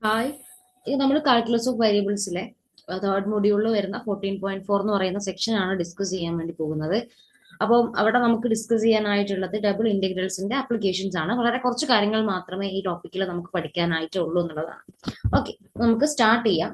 Hi. ഇത് നമ്മൾ calculus of വേരിയബിൾസിലെ third മൊഡ്യൂളിൽ വരുന്ന 14.4 എന്ന് പറയുന്ന സെക്ഷൻ ആണ് ഡിസ്കസ് ചെയ്യാൻ വേണ്ടി പോകുന്നത്. അപ്പം അവിടെ നമുക്ക് ഡിസ്കസ് ചെയ്യാനായിട്ടുള്ളത് ഡബിൾ ഇന്റഗ്രൽസിന്റെ ആപ്ലിക്കേഷൻസ് ആണ്. വളരെ കുറച്ച് കാര്യങ്ങൾ മാത്രമേ ഈ ടോപ്പിക്കിൽ നമുക്ക് പഠിക്കാനായിട്ടുള്ളൂ എന്നുള്ളതാണ്. ഓക്കെ, നമുക്ക് സ്റ്റാർട്ട് ചെയ്യാം.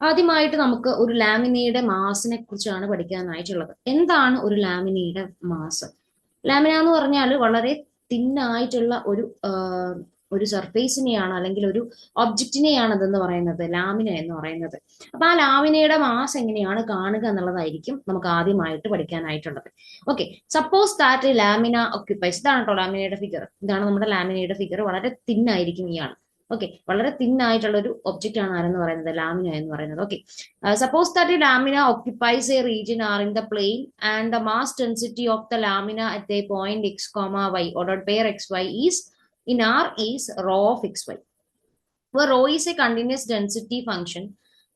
ആദ്യമായിട്ട് നമുക്ക് ഒരു ലാമിനയുടെ മാസിനെ കുറിച്ചാണ് പഠിക്കാനായിട്ടുള്ളത്. എന്താണ് ഒരു ലാമിനയുടെ മാസ്? ലാമിന എന്ന് പറഞ്ഞാൽ വളരെ തിന്നായിട്ടുള്ള ഒരു സർഫേസിനെയാണ് അല്ലെങ്കിൽ ഒരു ഒബ്ജക്റ്റിനെയാണ് അതെന്ന് പറയുന്നത് ലാമിന എന്ന് പറയുന്നത്. അപ്പൊ ആ ലാമിനയുടെ മാസ് എങ്ങനെയാണ് കാണുക എന്നുള്ളതായിരിക്കും നമുക്ക് ആദ്യമായിട്ട് പഠിക്കാനായിട്ടുള്ളത്. Okay, suppose that lamina occupies. ഇതാണ് കേട്ടോ ലാമിനയുടെ ഫിഗർ. ഇതാണ് നമ്മുടെ ലാമിനയുടെ ഫിഗർ. വളരെ തിന്നായിരിക്കും ഇയാണ്. ഓക്കെ, വളരെ തിന്നായിട്ടുള്ള ഒരു ഒബ്ജക്റ്റ് ആണ് ആരെന്ന് പറയുന്നത് ലാമിന എന്ന് പറയുന്നത്. Okay, suppose that a lamina occupies a region R in the plane and the mass density of the lamina at the point x comma y ordered pair xy is in R is rho of xy, where rho is a continuous density function,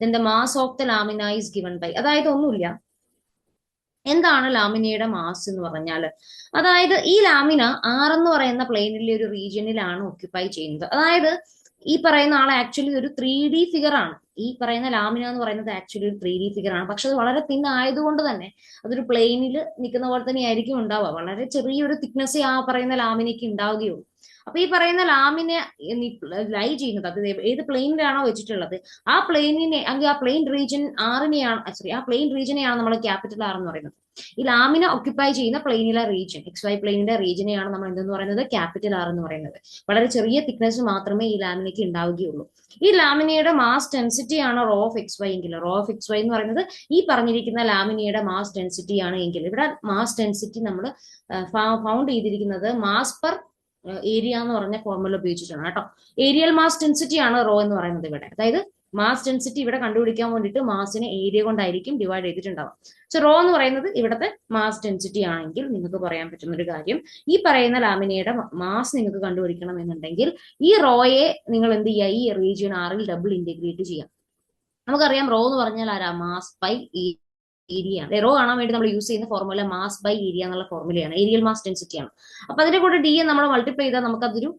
then the mass of the lamina is given by. അതായത് ഒന്നുമില്ല, എന്താണ് ലാമിനയുടെ mass എന്ന് പറഞ്ഞാൽ, അതായത് ഈ lamina R എന്ന് പറയുന്ന പ്ലെയിനിലെ ഒരു റീജിയനിലാണ് ഓക്യുപ്പൈ ചെയ്യുന്നത്. അതായത് ഈ പറയുന്ന ആൾ ആക്ച്വലി ഒരു 3D ഫിഗർ ആണ്. ഈ പറയുന്ന ലാമിന എന്ന് പറയുന്നത് ആക്ച്വലി ഒരു 3D ഫിഗർ ആണ്. പക്ഷെ അത് വളരെ തിൻ ആയതുകൊണ്ട് തന്നെ അതൊരു പ്ലെയിനിൽ നിൽക്കുന്ന പോലെ തന്നെ ആയിരിക്കും ഉണ്ടാവുക. വളരെ ചെറിയൊരു തിക്നെസ് ആ പറയുന്ന ലാമിനയ്ക്ക് ഉണ്ടാവുകയുള്ളൂ. അപ്പൊ ഈ പറയുന്ന ലാമിനെ ലൈ ചെയ്യുന്നത് അത് ഏത് പ്ലെയിനിലാണോ വെച്ചിട്ടുള്ളത് ആ പ്ലെയിനിനെ അല്ലെങ്കിൽ ആ പ്ലെയിൻ റീജിയൻ ആറിനെയാണ് സോറി ആ പ്ലെയിൻ റീജിയനെയാണ് നമ്മൾ ക്യാപിറ്റൽ ആർ എന്ന് പറയുന്നത്. ഈ ലാമിന ഒക്യുപ്പൈ ചെയ്യുന്ന പ്ലെയിനിലെ റീജിയൻ XY പ്ലെയിനിന്റെ റീജിയനെയാണ് നമ്മൾ എന്തെന്ന് പറയുന്നത് ക്യാപിറ്റൽ ആർ എന്ന് പറയുന്നത്. വളരെ ചെറിയ തിക്നെസ് മാത്രമേ ഈ ലാമിനയ്ക്ക് ഉണ്ടാവുകയുള്ളൂ. ഈ ലാമിനയുടെ മാസ് ഡെൻസിറ്റി ആണ് റോ ഓഫ് XY എങ്കിൽ, റോ ഓഫ് XY എന്ന് പറയുന്നത് ഈ പറഞ്ഞിരിക്കുന്ന ലാമിനയുടെ മാസ് ഡെൻസിറ്റി ആണ് എങ്കിൽ, ഇവിടെ മാസ് ഡെൻസിറ്റി നമ്മൾ ഫൗണ്ട് ചെയ്തിരിക്കുന്നത് മാസ് പെർ ഏരിയ എന്ന് പറഞ്ഞ ഫോർമുല ഉപയോഗിച്ചിട്ടാണ് കേട്ടോ. ഏരിയൽ മാസ് ഡെൻസിറ്റി ആണ് റോ എന്ന് പറയുന്നത് ഇവിടെ. അതായത് മാസ് ഡെൻസിറ്റി ഇവിടെ കണ്ടുപിടിക്കാൻ വേണ്ടിയിട്ട് മാസിനെ ഏരിയ കൊണ്ടായിരിക്കും ഡിവൈഡ് ചെയ്തിട്ടുണ്ടാവും. സോ റോ എന്ന് പറയുന്നത് ഇവിടുത്തെ മാസ് ഡെൻസിറ്റി ആണെങ്കിൽ നിങ്ങൾക്ക് പറയാൻ പറ്റുന്ന ഒരു കാര്യം, ഈ പറയുന്ന ലാമിനയുടെ മാസ് നിങ്ങൾക്ക് കണ്ടുപിടിക്കണം എന്നുണ്ടെങ്കിൽ ഈ റോയെ നിങ്ങൾ എന്ത് ചെയ്യുക, ഈ റീജിയൻ ആറിൽ ഡബിൾ ഇന്റഗ്രേറ്റ് ചെയ്യാം. നമുക്കറിയാം റോ എന്ന് പറഞ്ഞാൽ ആരാ, മാസ് ബൈ ഏരിയ ആണ്. റോ കാണാൻ വേണ്ടി നമ്മൾ യൂസ് ചെയ്യുന്ന ഫോർമുല മാസ് ബൈ ഏരിയ എന്നുള്ള ഫോർമുലയാണ്, ഏരിയൽ മാസ് ഡെൻസിറ്റി ആണ്. അപ്പൊ അതിന്റെ കൂടെ ഡി നമ്മൾ മൾട്ടിപ്ലൈ ചെയ്താൽ നമുക്ക് അതൊരു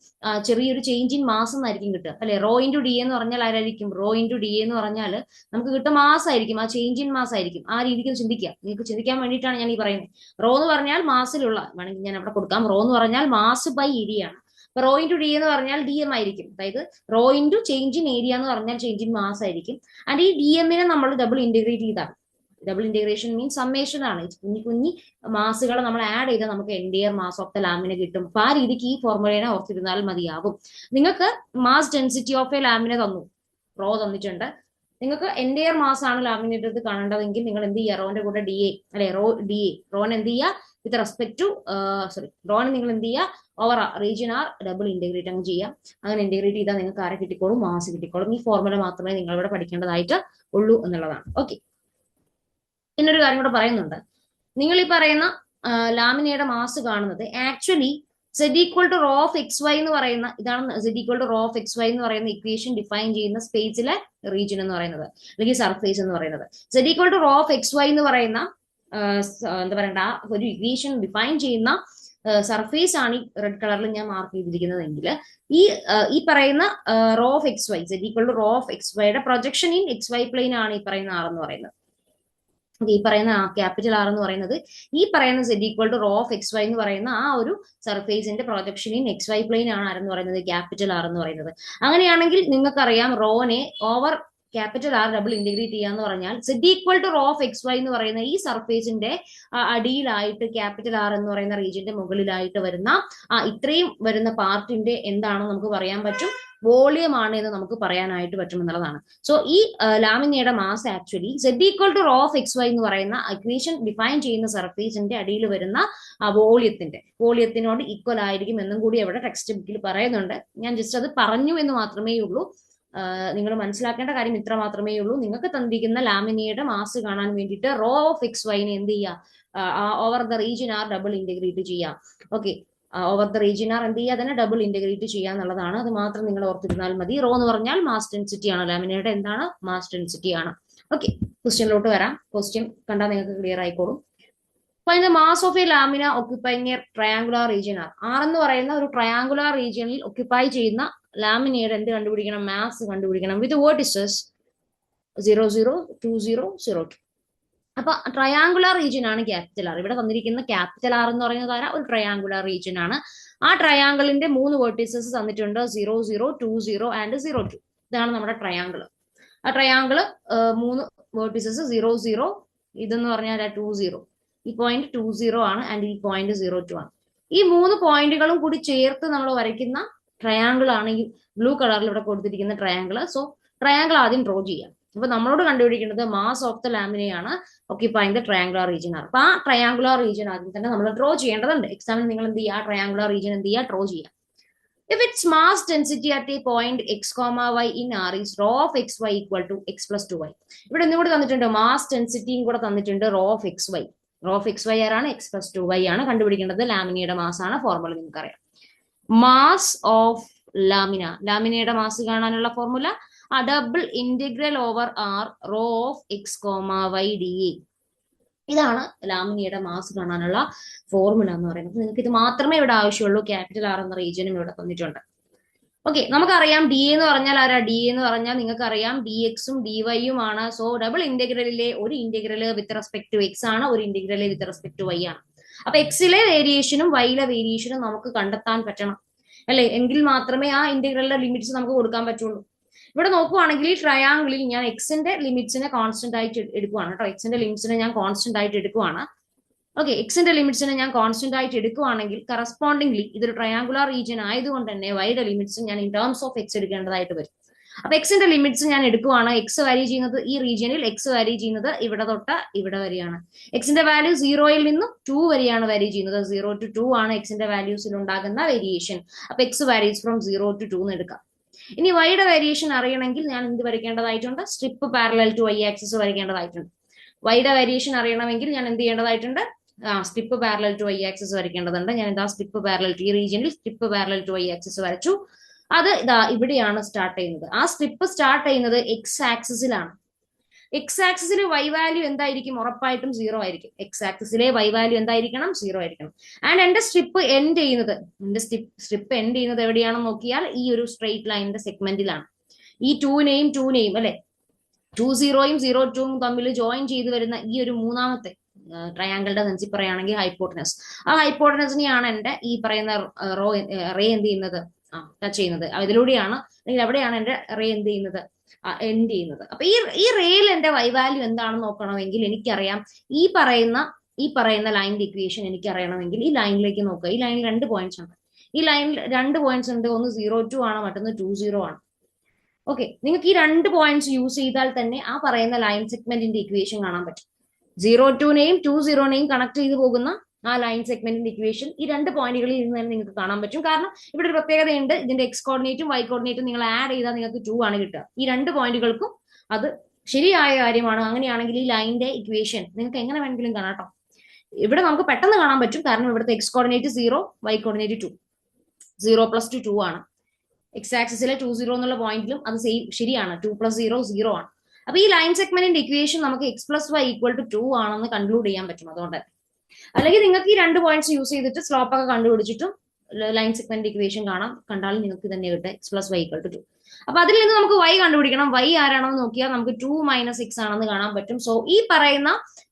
ചെറിയൊരു ചേഞ്ച് ഇൻ മാസ് എന്നായിരിക്കും കിട്ടുക അല്ലെ. റോ ഇൻറ്റു ഡി എന്ന് പറഞ്ഞാൽ ആരായിരിക്കും, റോ ഇൻറ്റു ഡി എന്ന് പറഞ്ഞാൽ നമുക്ക് കിട്ടുന്ന മാസ് ആയിരിക്കും, ആ ചേഞ്ച് ഇൻ മാസ് ആയിരിക്കും. ആ രീതിക്ക് ചിന്തിക്കുക, നിങ്ങൾക്ക് ചിന്തിക്കാൻ വേണ്ടിയിട്ടാണ് ഞാൻ ഈ പറയുന്നത്. റോ എന്ന് പറഞ്ഞാൽ മാസിലുള്ള, വേണമെങ്കിൽ ഞാൻ അവിടെ കൊടുക്കാം, റോ എന്ന് പറഞ്ഞാൽ മാസ് ബൈ ഏരിയ ആണ്. അപ്പൊ റോ ഇൻറ്റു ഡി എന്ന് പറഞ്ഞാൽ ഡി എം ആയിരിക്കും. അതായത് rho into change in area എന്ന് പറഞ്ഞാൽ ചേഞ്ച് ഇൻ മാസ് ആയിരിക്കും. ആൻഡ് ഈ ഡി എമ്മിനെ നമ്മൾ ഡബിൾ ഇന്റഗ്രേറ്റ് ചെയ്താണ്. ഡബിൾ ഇന്റഗ്രേഷൻ മീൻസ് സമ്മേഷൻ ആണ്. കുഞ്ഞി കുഞ്ഞി മാസുകൾ നമ്മൾ ആഡ് ചെയ്താൽ നമുക്ക് entire mass of the lamina കിട്ടും. അപ്പൊ ആ രീതിക്ക് ഈ ഫോർമുലേനെ ഓർത്തിരുന്നാൽ മതിയാകും. നിങ്ങൾക്ക് mass density of a lamina തന്നു, റോ തന്നിട്ടുണ്ട്. നിങ്ങൾക്ക് എൻഡിയർ മാസ് ആണ് ലാമിനേറ്റത് കാണേണ്ടതെങ്കിൽ നിങ്ങൾ എന്ത് ചെയ്യുക, റോന്റെ കൂടെ ഡി എ അല്ലെ, റോ ഡി എ, റോൻ എന്ത് ചെയ്യുക വിത്ത് റെസ്പെക്ട് ടു റോന് നിങ്ങൾ എന്ത് ചെയ്യുക over region R double integrate അങ്ങ് ചെയ്യാം. അങ്ങനെ ഇന്റഗ്രേറ്റ് ചെയ്താൽ നിങ്ങൾക്ക് ആരെ കിട്ടിക്കോളും, മാസ് കിട്ടിക്കോളും. ഈ ഫോർമുല മാത്രമേ നിങ്ങൾ ഇവിടെ പഠിക്കേണ്ടതായിട്ട് ഉള്ളൂ എന്നുള്ളതാണ്. ഓക്കെ, പിന്നൊരു കാര്യം കൂടെ പറയുന്നുണ്ട്. നിങ്ങൾ ഈ പറയുന്ന ലാമിനയുടെ മാസ് കാണുന്നത് actually z equal to rho of XY എന്ന് പറയുന്ന, ഇതാണ് z equal to rho of XY എന്ന് പറയുന്ന ഇക്വേഷൻ ഡിഫൈൻ ചെയ്യുന്ന സ്പേസിലെ റീജിയൻ എന്ന് പറയുന്നത്, അല്ലെങ്കിൽ സർഫേസ് എന്ന് പറയുന്നത്. z equal to rho of XY എന്ന് പറയുന്ന എന്താ പറയണ്ട ആ ഒരു ഇക്വേഷൻ ഡിഫൈൻ ചെയ്യുന്ന സർഫേസ് ആണ് ഈ റെഡ് കളറിൽ ഞാൻ മാർക്ക് ചെയ്തിരിക്കുന്നതെങ്കിൽ ഈ പറയുന്ന rho of XY, z equal to rho of XYയുടെ പ്രൊജക്ഷൻ ഇൻ XY പ്ലെയിൻ ആണ് ഈ പറയുന്ന ആർ എന്ന് പറയുന്നത്. ഈ പറയുന്ന ക്യാപിറ്റൽ ആർ എന്ന് പറയുന്നത് ഈ പറയുന്ന z equal to rho of XY എന്ന് പറയുന്ന ആ ഒരു സർഫേസിന്റെ പ്രൊജക്ഷൻ ഇൻ XY പ്ലെയിൻ ആണ് ആരെന്ന് പറയുന്നത്, ക്യാപിറ്റൽ ആർ എന്ന് പറയുന്നത്. അങ്ങനെയാണെങ്കിൽ നിങ്ങൾക്കറിയാം റോനെ over capital R double integrate ചെയ്യാന്ന് പറഞ്ഞാൽ z equal to rho of XY എന്ന് പറയുന്ന ഈ സർഫേസിന്റെ അടിയിലായിട്ട് ക്യാപിറ്റൽ ആർ എന്ന് പറയുന്ന റീജിയന്റെ മുകളിലായിട്ട് വരുന്ന ഇത്രയും വരുന്ന പാർട്ടിന്റെ എന്താണോ നമുക്ക് പറയാൻ പറ്റും, വോളിയം ആണ് എന്ന് നമുക്ക് പറയാനായിട്ട് പറ്റും എന്നുള്ളതാണ്. സോ ഈ ലാമിനയുടെ mass actually z equal to rho of XY എന്ന് പറയുന്ന ഇക്വേഷൻ ഡിഫൈൻ ചെയ്യുന്ന സർഫേസിന്റെ അടിയിൽ വരുന്ന വോളിയത്തിനോട് ഈക്വൽ ആയിരിക്കും എന്നും കൂടി അവിടെ ടെക്സ്റ്റ് ബുക്കിൽ പറയുന്നുണ്ട്. ഞാൻ ജസ്റ്റ് അത് പറഞ്ഞു എന്ന് മാത്രമേ ഉള്ളൂ. നിങ്ങൾ മനസ്സിലാക്കേണ്ട കാര്യം ഇത്ര മാത്രമേ ഉള്ളൂ. നിങ്ങൾക്ക് തന്നിരിക്കുന്ന ലാമിനയുടെ മാസ് കാണാൻ വേണ്ടിയിട്ട് റോ ഓഫ് XYനെ എന്ത് ചെയ്യുക, over the region R double integrate ചെയ്യാം. Okay, over the region R എന്ത് ചെയ്യുക, അതിനെ ഡബിൾ ഇന്റഗ്രേറ്റ് ചെയ്യുക എന്നുള്ളതാണ്. അത് മാത്രം നിങ്ങൾ ഓർത്തിരുന്നാൽ മതി. റോ എന്ന് പറഞ്ഞാൽ മാസ് ഡെൻസിറ്റി ആണ്, ലാമിനയുടെ എന്താണ്, മാസ് ഡെൻസിറ്റി ആണ്. ഓക്കെ, ക്വസ്റ്റ്യനിലോട്ട് വരാം. ക്വസ്റ്റ്യൻ കണ്ടാൽ നിങ്ങൾക്ക് ക്ലിയർ ആയിക്കോളും. Find the mass of a lamina occupying a triangular region R. R എന്ന് പറയുന്ന ഒരു ട്രയാങ്കുലർ റീജിയനിൽ ഒക്യുപ്പൈ ചെയ്യുന്ന ലാമിനയുടെ എന്ത് കണ്ടുപിടിക്കണം? മാസ് കണ്ടുപിടിക്കണം. വിത്ത് വേർട്ടിസസ് 0 0 2 0 0 2. അപ്പൊ ട്രയാങ്കുലർ റീജിയൻ ആണ് ക്യാപിറ്റൽ ആർ. ഇവിടെ തന്നിരിക്കുന്ന ക്യാപിറ്റൽ ആർ എന്ന് പറയുന്നത് ഒരു ട്രയാങ്കുലർ റീജിയൻ ആണ്. ആ ട്രയാങ്കിളിന്റെ 3 വേർട്ടിസസ് തന്നിട്ടുണ്ട്, 0 0 2 0 ആൻഡ് 0 2. ഇതാണ് നമ്മുടെ ട്രയാങ്കിൾ. ആ ട്രയാങ്കിള് 3 വേർട്ടിസസ് 0 0, ഇതെന്ന് പറഞ്ഞാൽ 2 0. ഈ പോയിന്റ് 2 0 ആണ് ആൻഡ് ഈ പോയിന്റ് 0 2 ആണ്. ഈ 3 പോയിന്റുകളും കൂടി ചേർത്ത് നമ്മൾ വരയ്ക്കുന്ന ട്രയാങ്കിൾ ആണ് ഈ ബ്ലൂ കളറിൽ ഇവിടെ കൊടുത്തിരിക്കുന്ന ട്രയാങ്കിൾ. സോ ട്രയാങ്കിൾ ആദ്യം ഡ്രോ ചെയ്യാം. അപ്പൊ നമ്മളോട് കണ്ടുപിടിക്കേണ്ടത് മാസ് ഓഫ് ദ ലാമിനയാണ് ഓക്യുപ്പൈങ് ദ ട്രയാങ്കുലർ റീജിയൻ ആണ്. അപ്പൊ ആ ട്രയാങ്കുലർ റീജിയൻ ആദ്യം തന്നെ നമ്മൾ ഡ്രോ ചെയ്യേണ്ടതുണ്ട്. എക്സാമിന് നിങ്ങൾ എന്ത് ചെയ്യുക? ട്രയാങ്കുലർ റീജിയൻ എന്ത് ചെയ്യുക? ഡ്രോ ചെയ്യുക. If its mass density at a point x, y in R is rho of xy equal to x plus 2y. ഇവിടെ ഒന്നുകൂടി തന്നിട്ടുണ്ട്, മാസ് ഡെൻസിറ്റിയും കൂടെ തന്നിട്ടുണ്ട്, rho of X Y. Rho of X Y ആരാണ്? എക്സ് പ്ലസ് 2y ആണ്. കണ്ടുപിടിക്കേണ്ടത് ലാമിനയുടെ മാസ് ആണ്. ഫോർമുല നിങ്ങൾക്ക് അറിയാം. മാസ് ഓഫ് ലാമിന, ലാമിനയുടെ മാസ് കാണാനുള്ള formula double integral over R rho of X Y D A. ഇതാണ് ലാമിനയുടെ മാസ് കാണാനുള്ള ഫോർമുല എന്ന് പറയുന്നത്. നിങ്ങൾക്ക് ഇത് മാത്രമേ ഇവിടെ ആവശ്യമുള്ളൂ. ക്യാപിറ്റൽ ആർ എന്ന റീജിയനും ഇവിടെ തന്നിട്ടുണ്ട്. ഓക്കെ, നമുക്കറിയാം ഡി എന്ന് പറഞ്ഞാൽ ആരാ? ഡി എന്ന് പറഞ്ഞാൽ നിങ്ങൾക്ക് അറിയാം ഡി എക്സും ഡി വൈയും ആണ്. സോ ഡബിൾ ഇന്റഗ്രലിലെ ഒരു integral with respect to x ആണ്, ഒരു integral with respect to y ആണ്. അപ്പൊ എക്സിലെ വേരിയേഷനും വൈയിലെ വേരിയേഷനും നമുക്ക് കണ്ടെത്താൻ പറ്റണം അല്ലെ? എങ്കിൽ മാത്രമേ ആ ഇന്റഗ്രലിന്റെ ലിമിറ്റ്സ് നമുക്ക് കൊടുക്കാൻ പറ്റുള്ളൂ. ഇവിടെ നോക്കുവാണെങ്കിൽ ഈ ട്രയാങ്കിളിൽ ഞാൻ എക്സിന്റെ ലിമിറ്റ്സിനെ കോൺസ്റ്റന്റ് ആയിട്ട് എടുക്കുവാണ് കേട്ടോ. എക്സിന്റെ ലിമിറ്റ്സിനെ ഞാൻ കോൺസ്റ്റന്റ് ആയിട്ട് എടുക്കുവാണ്. ഓക്കെ, എക്സിന്റെ ലിമിറ്റ്സിനെ ഞാൻ കോൺസ്റ്റന്റ് ആയിട്ട് എടുക്കുവാണെങ്കിൽ കറസ്പോണ്ടിംഗ്ലി ഇതൊരു ട്രയാങ്കുലർ റീജിയൻ ആയതുകൊണ്ട് തന്നെ വൈയുടെ ലിമിറ്റ്സ് ഞാൻ ഇൻ ടേംസ് ഓഫ് എക്സ് എടുക്കേണ്ടതായിട്ട് വരും. അപ്പൊ എക്സിന്റെ ലിമിറ്റ്സ് ഞാൻ എടുക്കുവാണ്. എക്സ് വാരി ചെയ്യുന്നത് ഈ റീജിയനിൽ, എക്സ് വാരി ചെയ്യുന്നത് ഇവിടെ തൊട്ട് ഇവിടെ വരെയാണ്. എക്സിന്റെ വാല്യൂ 0-ൽ നിന്നും 2 വരെയാണ് വാരി ചെയ്യുന്നത്. 0 to 2 ആണ് എക്സിന്റെ വാല്യൂസിൽ ഉണ്ടാകുന്ന വേരിയേഷൻ. അപ്പൊ എക്സ് വാരീസ് ഫ്രം 0 to 2 എന്ന് എടുക്കാം. ഇനി വൈയുടെ വേരിയേഷൻ അറിയണമെങ്കിൽ ഞാൻ എന്ത് വരയ്ക്കേണ്ടതായിട്ടുണ്ട്? Strip parallel to Y axis വരയ്ക്കേണ്ടതായിട്ടുണ്ട്. വൈയുടെ വേരിയേഷൻ അറിയണമെങ്കിൽ ഞാൻ എന്ത് ചെയ്യേണ്ടതായിട്ടുണ്ട്? Strip parallel to Y axis വരയ്ക്കേണ്ടതുണ്ട്. ഞാൻ എന്താ സ്ട്രിപ്പ് പാരലൽ ടു ഈ റീജിയനിൽ strip parallel to Y axis വരച്ചു. അത് ഇതാ ഇവിടെയാണ് സ്റ്റാർട്ട് ചെയ്യുന്നത്. ആ സ്ട്രിപ്പ് സ്റ്റാർട്ട് ചെയ്യുന്നത് എക്സ് ആക്സിസിലാണ്. എക്സ് ആക്സിസിലെ വൈ വാല്യൂ എന്തായിരിക്കും? ഉറപ്പായിട്ടും 0 ആയിരിക്കും. എക്സ് ആക്സിസിലെ വൈ വാല്യൂ എന്തായിരിക്കണം? 0 ആയിരിക്കണം. ആൻഡ് എന്റെ സ്ട്രിപ്പ് എൻഡ് ചെയ്യുന്നത്, എവിടെയാണെന്ന് നോക്കിയാൽ ഈ ഒരു സ്ട്രെയിറ്റ് ലൈനിന്റെ സെഗ്മെന്റിലാണ്. ഈ 2നെയും അല്ലെ, 2 0-യും 0 2-ഉം തമ്മിൽ ജോയിൻ ചെയ്ത് വരുന്ന ഈ ഒരു മൂന്നാമത്തെ ട്രയാങ്കിളുടെ നെഞ്ചി പറയുകയാണെങ്കിൽ ഹൈപ്പോട്ടനസ്. ആ ഹൈപ്പോട്ടനസിനെയാണ് എന്റെ ഈ പറയുന്ന റേ എന്ത് ചെയ്യുന്നത്? ടച്ച് ചെയ്യുന്നത്. അതിലൂടെയാണ്, അല്ലെങ്കിൽ എവിടെയാണ് എന്റെ റേ എന്ത് ചെയ്യുന്നത്? എൻഡ് ചെയ്യുന്നത്. അപ്പൊ ഈ റേയിൽ എന്റെ വൈ വാല്യൂ എന്താണെന്ന് നോക്കണമെങ്കിൽ എനിക്കറിയാം ഈ പറയുന്ന ലൈനിന്റെ ഇക്വേഷൻ എനിക്കറിയണമെങ്കിൽ ഈ ലൈനിലേക്ക് നോക്കുക. ഈ ലൈനിൽ 2 പോയിന്റ്സ് ഉണ്ട്. ഈ ലൈനിൽ 2 പോയിന്റ്സ് ഉണ്ട്. ഒന്ന് 0 2 ആണ്, മറ്റൊന്ന് 2 0 ആണ്. ഓക്കെ, നിങ്ങൾക്ക് ഈ 2 പോയിന്റ്സ് യൂസ് ചെയ്താൽ തന്നെ ആ പറയുന്ന ലൈൻ സെഗ്മെന്റിന്റെ ഇക്വേഷൻ കാണാൻ പറ്റും. 0 2-നെയും 2 0-നെയും കണക്ട് ചെയ്ത് പോകുന്ന ആ ലൈൻ സെഗ്മെന്റിന്റെ ഇക്വേഷൻ ഈ 2 പോയിന്റുകളിൽ നിന്ന് തന്നെ നിങ്ങൾക്ക് കാണാൻ പറ്റും. കാരണം ഇവിടെ ഒരു പ്രത്യേകതയുണ്ട്. ഇതിന്റെ എക്സ് കോർഡിനേറ്റും വൈ കോർഡിനേറ്റും നിങ്ങൾ ആഡ് ചെയ്താൽ നിങ്ങൾക്ക് 2 ആണ് കിട്ടുക. ഈ 2 പോയിന്റുകൾക്കും അത് ശരിയായ കാര്യമാണ്. അങ്ങനെയാണെങ്കിൽ ഈ ലൈനിന്റെ ഇക്വേഷൻ നിങ്ങൾക്ക് എങ്ങനെ വേണമെങ്കിലും കാണാം കേട്ടോ. ഇവിടെ നമുക്ക് പെട്ടെന്ന് കാണാൻ പറ്റും. കാരണം ഇവിടുത്തെ എക്സ് കോർഡിനേറ്റ് 0, വൈ കോർഡിനേറ്റ് 2. 0 + 2 2 ആണ്. എക്സ് ആക്സിസിലെ 2 0 എന്നുള്ള പോയിന്റിലും അത് സെയിം ശരിയാണ്. 2 + 0 0 ആണ്. അപ്പൊ ഈ ലൈൻ സെഗ്മെന്റിന്റെ ഇക്വേഷൻ നമുക്ക് x + y = 2 ആണെന്ന് കൺക്ലൂഡ് ചെയ്യാൻ പറ്റും. അതുകൊണ്ട് അല്ലെങ്കിൽ നിങ്ങൾക്ക് ഈ 2 പോയിന്റ്സ് യൂസ് ചെയ്തിട്ട് സ്ലോപ്പ് ഒക്കെ കണ്ടുപിടിച്ചിട്ടും ലൈൻ സെഗ്മെന്റ് ഇക്വേഷൻ കണ്ടാലും നിങ്ങൾക്ക് തന്നെ കിട്ടും x + y = 2. അപ്പൊ അതിൽ നിന്ന് നമുക്ക് y കണ്ടുപിടിക്കണം. y ആരാണെന്ന് നോക്കിയാൽ നമുക്ക് 2 - x ആണെന്ന് കാണാൻ പറ്റും. സോ ഈ പറയുന്ന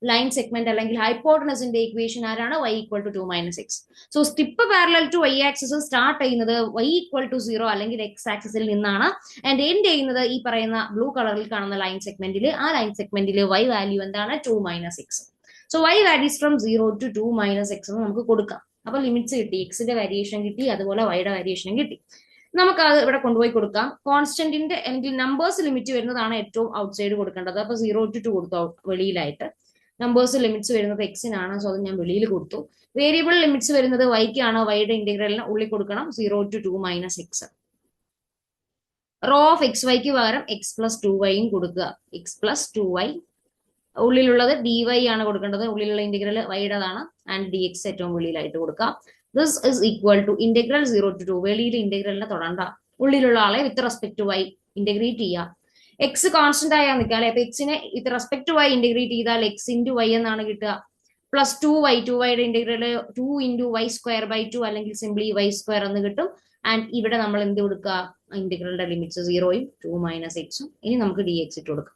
ലൈൻ സെഗ്മെന്റ് അല്ലെങ്കിൽ ഹൈപ്പോട്ടനസിന്റെ ഇക്വേഷൻ ആരാണ്? y = 2 - x. So strip parallel to y axis start ചെയ്യുന്നത് y = 0 അല്ലെങ്കിൽ x ആക്സിസിൽ നിന്നാണ്. ആൻഡ് എൻഡ് ചെയ്യുന്നത് ഈ പറയുന്ന ബ്ലൂ കളറിൽ കാണുന്ന ലൈൻ സെഗ്മെന്റിൽ. ആ ലൈൻ സെഗ്മെന്റിൽ y വാല്യൂ എന്താണ്? 2 - x. So y varies from 0 to 2 - x എന്ന് നമുക്ക് കൊടുക്കാം. അപ്പൊ ലിമിറ്റ്സ് കിട്ടി, എക്സിന്റെ വേരിയേഷൻ കിട്ടി, അതുപോലെ വൈയുടെ വേരിയേഷനും കിട്ടി. നമുക്ക് അത് ഇവിടെ കൊണ്ടുപോയി കൊടുക്കാം. കോൺസ്റ്റന്റിന്റെ അല്ലെങ്കിൽ നമ്പേഴ്സ് ലിമിറ്റ് വരുന്നതാണ് ഏറ്റവും ഔട്ട്സൈഡ് കൊടുക്കേണ്ടത്. അപ്പൊ 0 to 2 കൊടുത്തു വെളിയിലായിട്ട്. നമ്പേഴ്സ് ലിമിറ്റ്സ് വരുന്നത് എക്സിനാണ്. സോ അത് ഞാൻ വെളിയിൽ കൊടുത്തു. വേരിയബിൾ ലിമിറ്റ്സ് വരുന്നത് വൈക്കാണ്. വൈയുടെ ഇന്റഗ്രലിന് ഉള്ളിൽ കൊടുക്കണം 0 to 2 - x. Rho of x വൈക്ക് പകരം x + 2y കൊടുക്കുക. x + 2y. ഉള്ളിലുള്ളത് dy ആണ് കൊടുക്കേണ്ടത്. ഉള്ളിലുള്ള ഇന്റഗ്രൽ വൈയുടേതാണ്. ആൻഡ് dx ഏറ്റവും വെളിയിലായിട്ട് കൊടുക്കാം. This is equal to integral 0 to 2. വെളിയിൽ ഇന്റഗ്രലിനെ തൊടണ്ട. ഉള്ളിലുള്ള ആളെ with respect to y integrate ചെയ്യുക. എക്സ് കോൺസ്റ്റന്റ് ആയാൽ നിൽക്കുക അല്ലെ. അപ്പൊ എക്സിനെ with respect to Y integrate ചെയ്താൽ എക്സ് ഇൻറ്റു വൈ എന്നാണ് കിട്ടുക. പ്ലസ് 2y, 2yയുടെ integral 2 into Y square by 2 അല്ലെങ്കിൽ സിംപ്ലി വൈ സ്ക്വയർ എന്ന് കിട്ടും. ആൻഡ് ഇവിടെ നമ്മൾ എന്ത് കൊടുക്കുക, ഇന്റഗ്രലിന്റെ ലിമിറ്റ്സ് 0യും 2 മൈനസ് എക്സും. ഇനി നമുക്ക് ഡി എക്സ് ഇട്ട് കൊടുക്കാം.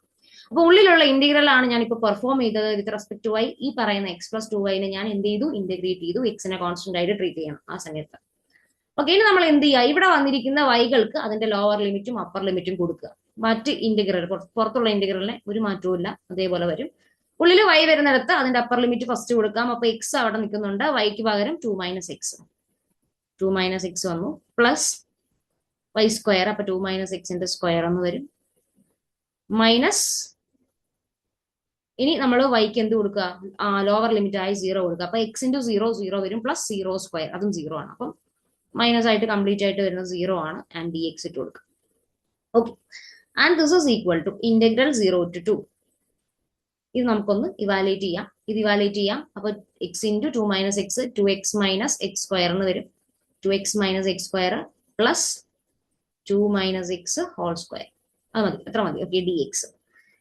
അപ്പൊ ഉള്ളിലുള്ള ഇന്റഗ്രൽ ആണ് ഞാൻ ഇപ്പൊ പെർഫോം ചെയ്തത് വിത്ത് റെസ്പെക്ട് ടു വൈ. ഈ പറയുന്ന എക്സ് പ്ലസ് 2yനെ ഞാൻ എന്ത് ചെയ്തു, ഇന്റഗ്രേറ്റ് ചെയ്തു. എക്സിനെ കോൺസ്റ്റന്റ് ആയിട്ട് ട്രീറ്റ് ചെയ്യണം ആ സമയത്ത്. ഓക്കെ, ഇനി നമ്മൾ എന്ത് ചെയ്യുക, ഇവിടെ വന്നിരിക്കുന്ന വൈകൾക്ക് അതിന്റെ ലോവർ ലിമിറ്റും അപ്പർ ലിമിറ്റും കൊടുക്കുക. മറ്റ് ഇന്റഗ്രൽ, പുറത്തുള്ള ഇന്റഗ്രലിനെ ഒരു മാറ്റവും ഇല്ല, അതേപോലെ വരും. ഉള്ളിൽ വൈ വരുന്നിടത്ത് അതിന്റെ അപ്പർ ലിമിറ്റ് ഫസ്റ്റ് കൊടുക്കാം. അപ്പൊ എക്സ് അവിടെ നിൽക്കുന്നുണ്ട്, വൈക്ക് പകരം 2 മൈനസ് എക്സ്. 2 മൈനസ് എക്സ് വന്നു, പ്ലസ് വൈ സ്ക്വയർ. അപ്പൊ 2 മൈനസ് എക്സിന്റെ സ്ക്വയർ എന്ന് വരും, മൈനസ്. ഇനി നമ്മൾ വൈക്ക് എന്ത് കൊടുക്കുക, ലോവർ ലിമിറ്റ് ആയി 0 കൊടുക്കുക. അപ്പൊ എക്സ് ഇൻറ്റു 0 0 വരും, പ്ലസ് 0 സ്ക്വയർ, അതും 0 ആണ്. അപ്പം മൈനസ് ആയിട്ട് കംപ്ലീറ്റ് ആയിട്ട് വരുന്നത് 0 ആണ്. ആൻഡ് ഡി എക്സ് ഇട്ട് കൊടുക്കുക. Okay, and this is equal to integral 0 to 2. ഇത് നമുക്കൊന്ന് ഇവാലുവേറ്റ് ചെയ്യാം. ഇത് ഇവാലുവേറ്റ് ചെയ്യാം. അപ്പൊ x into 2 minus x 2x minus x square എന്ന് വരും. 2x minus x square plus 2 minus x whole square. അത് മതി, എത്ര മതി. Okay, d x.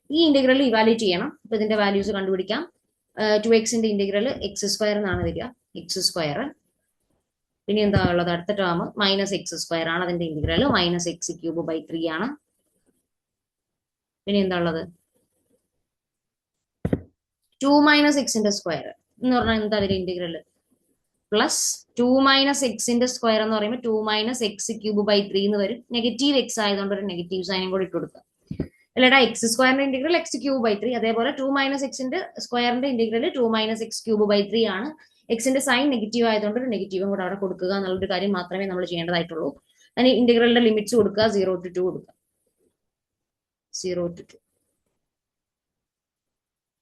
ഈ ഇന്റഗ്രൽ ഇവാലുവേറ്റ് ചെയ്യണം. അപ്പൊ ഇതിന്റെ വാല്യൂസ് കണ്ടുപിടിക്കാം. 2xന്റെ ഇന്റഗ്രൽ എക്സ് സ്ക്വയർ എന്നാണ് വരിക, എക്സ് സ്ക്വയർ. പിന്നെ എന്താ ഉള്ളത്, അടുത്ത ടേം മൈനസ് എക്സ് സ്ക്വയർ ആണ് അതിന്റെ integral, minus x cube by 3 ആണ്. പിന്നെ എന്താ ഉള്ളത്, 2 മൈനസ് എക്സിന്റെ സ്ക്വയർ എന്ന് പറഞ്ഞാൽ എന്താ അതിന്റെ ഇന്റഗ്രൽ, പ്ലസ് 2 മൈനസ് എക്സിന്റെ സ്ക്വയർ എന്ന് പറയുമ്പോൾ 2 മൈനസ് എക്സ് ക്യൂബ് ബൈ 3 എന്ന് വരും. നെഗറ്റീവ് എക്സ് ആയതുകൊണ്ട് ഒരു നെഗറ്റീവ് സൈനും കൂടി ഇട്ട് കൊടുക്കുക. അല്ലടാ, എക്സ് സ്ക്വയറിന്റെ ഇന്റഗ്രൽ എക്സ് ക്യൂബ് ബൈ 3. അതേപോലെ 2 മൈനസ് എക്സിന്റെ സ്ക്വയറിന്റെ integral 2 minus x cube by 3 ആണ്. എക്സിന്റെ സൈൻ നെഗറ്റീവ് ആയതുകൊണ്ട് ഒരു നെഗറ്റീവും കൂടെ അവിടെ കൊടുക്കുക എന്നുള്ളൊരു കാര്യം മാത്രമേ നമ്മൾ ചെയ്യേണ്ടതായിട്ടുള്ളൂ. അതിന് ഇന്റഗ്രലിന്റെ ലിമിറ്റ്സ് കൊടുക്കുക, 0 to 2 കൊടുക്കുക, 0 to 2.